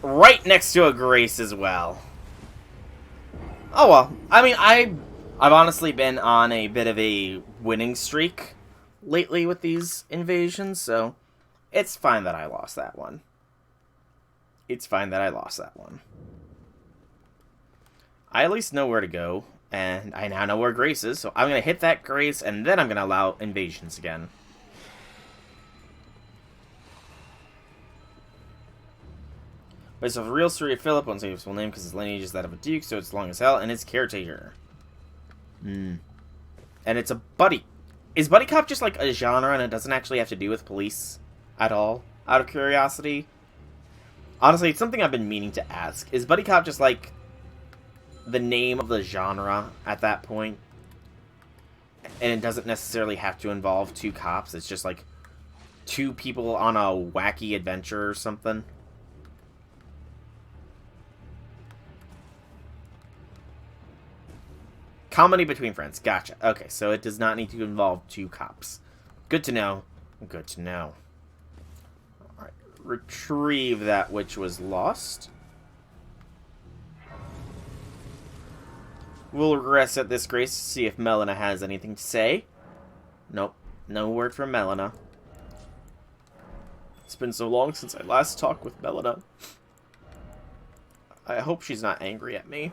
Right next to a Grace as well. Oh well. I mean, I've honestly been on a bit of a winning streak lately with these invasions, so it's fine that I lost that one. It's fine that I lost that one. I at least know where to go, and I now know where Grace is, so I'm going to hit that Grace, and then I'm going to allow invasions again. But it's a real story of Philip, won't say his full name because his lineage is that of a duke, so it's long as hell, and it's caretaker. And it's a buddy. Is buddy cop just like a genre and it doesn't actually have to do with police at all? Out of curiosity? Honestly, it's something I've been meaning to ask. Is buddy cop just like the name of the genre at that point? And it doesn't necessarily have to involve two cops. It's just like two people on a wacky adventure or something. Comedy between friends. Gotcha. Okay, so it does not need to involve two cops. Good to know. Good to know. Alright. Retrieve that which was lost. We'll regress at this, Grace, to see if Melina has anything to say. Nope. No word from Melina. It's been so long since I last talked with Melina. I hope she's not angry at me.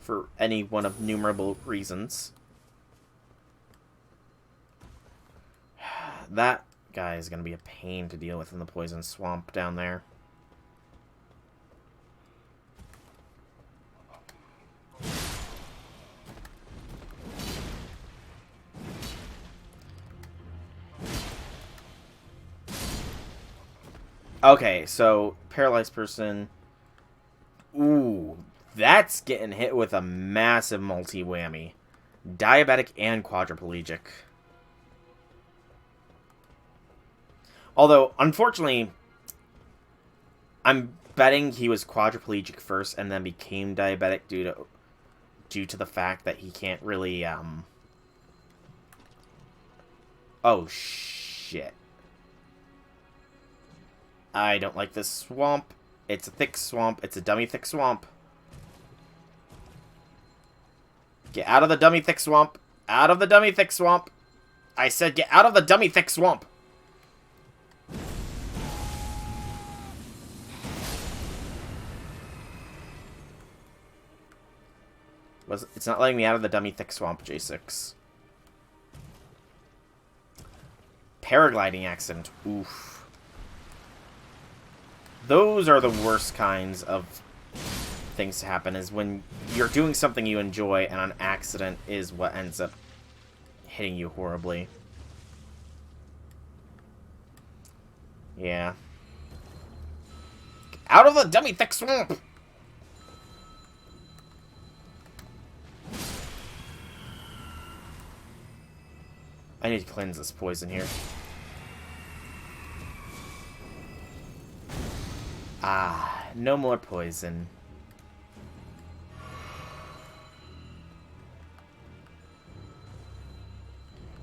For any one of numerable reasons. That guy is going to be a pain to deal with in the poison swamp down there. Okay, so paralyzed person. Ooh. That's getting hit with a massive multi-whammy. Diabetic and quadriplegic. Although, unfortunately, I'm betting he was quadriplegic first and then became diabetic due to the fact that he can't really, Oh, shit. I don't like this swamp. It's a thick swamp. It's a dummy thick swamp. Get out of the dummy thick swamp. Out of the dummy thick swamp. I said get out of the dummy thick swamp. It's not letting me out of the dummy thick swamp, J6. Paragliding accident. Oof. Those are the worst kinds of things to happen, is when you're doing something you enjoy and an accident is what ends up hitting you horribly. Yeah. Out of the dummy thick swamp! I need to cleanse this poison here. Ah, no more poison.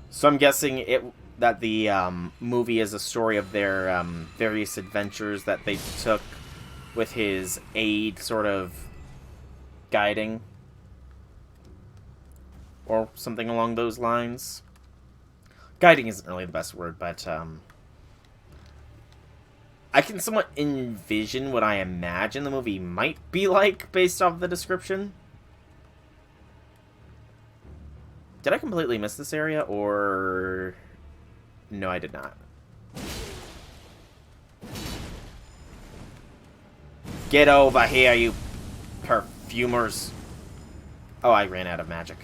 So I'm guessing that the movie is a story of their various adventures that they took with his aide sort of guiding. Or something along those lines. Guiding isn't really the best word, but I can somewhat envision what I imagine the movie might be like based off the description. Did I completely miss this area, or... No, I did not. Get over here, you perfumers. Oh, I ran out of magic.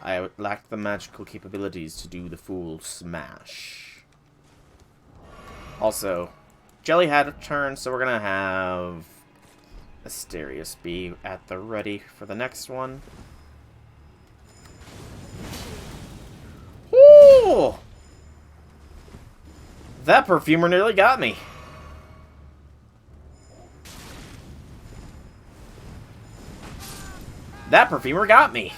I lacked the magical capabilities to do the full smash. Also, Jelly had a turn, so we're gonna have Asterius be at the ready for the next one. Ooh! That perfumer nearly got me. That perfumer got me.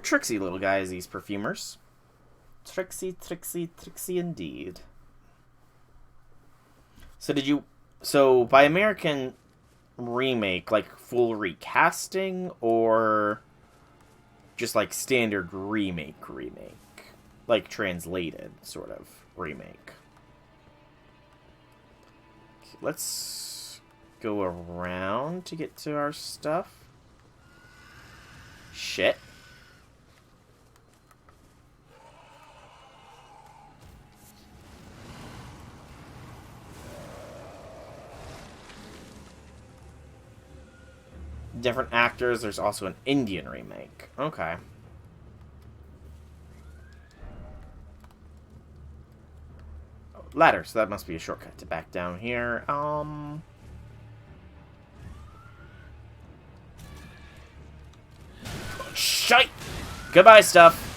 tricksy little guys, these perfumers. Tricksy, tricksy, tricksy indeed. So by American remake, like full recasting, or just like standard remake? Like translated, sort of, remake. Okay, let's go around to get to our stuff. Shit. Different actors. There's also an Indian remake. Okay. Oh, ladder, so that must be a shortcut to back down here. Shite! Goodbye, stuff.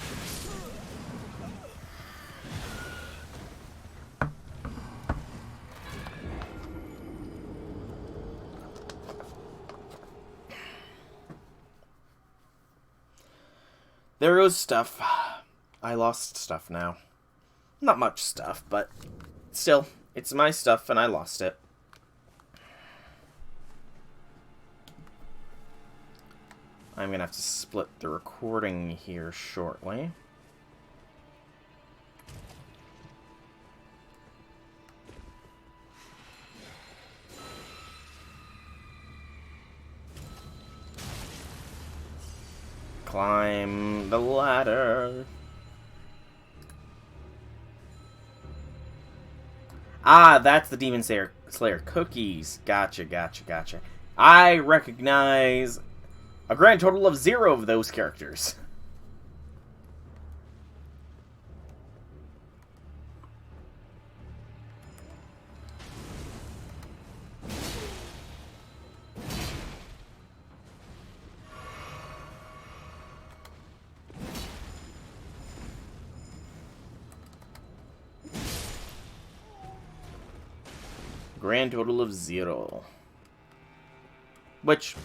There goes stuff. I lost stuff now. Not much stuff, but still, it's my stuff and I lost it. I'm gonna have to split the recording here shortly. Climb the ladder. Ah, that's the Demon Slayer cookies. Gotcha. I recognize a grand total of 0 of those characters. Grand total of 0. Which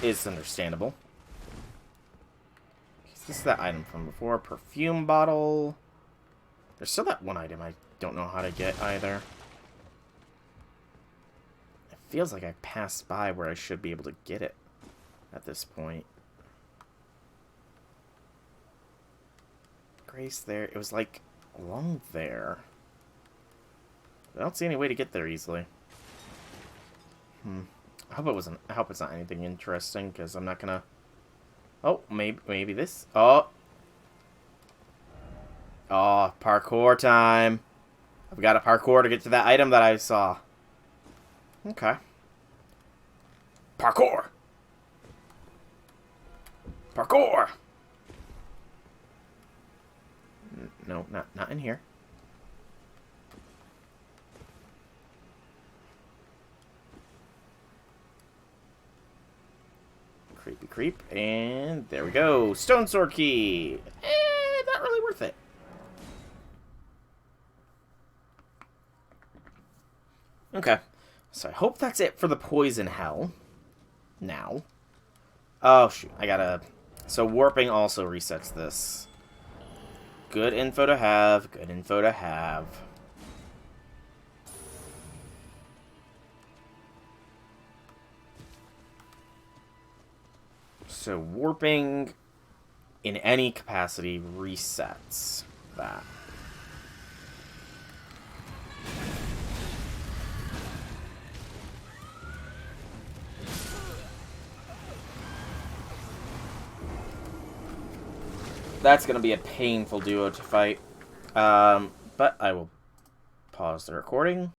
is understandable. This is that item from before. Perfume bottle. There's still that one item I don't know how to get either. It feels like I passed by where I should be able to get it at this point. Grace there. It was like along there. I don't see any way to get there easily. I hope it's not anything interesting, because I'm not gonna. Oh, maybe this. Oh, parkour time! I've got a parkour to get to that item that I saw. Okay. Parkour. Parkour. No, not in here. Creepy creep, and there we go. Stone sword key. Not really worth it. Okay, so I hope that's it for the poison hell. Now. Oh shoot, I gotta. So warping also resets this. Good info to have. Good info to have. So warping in any capacity resets that. That's going to be a painful duo to fight. But I will pause the recording.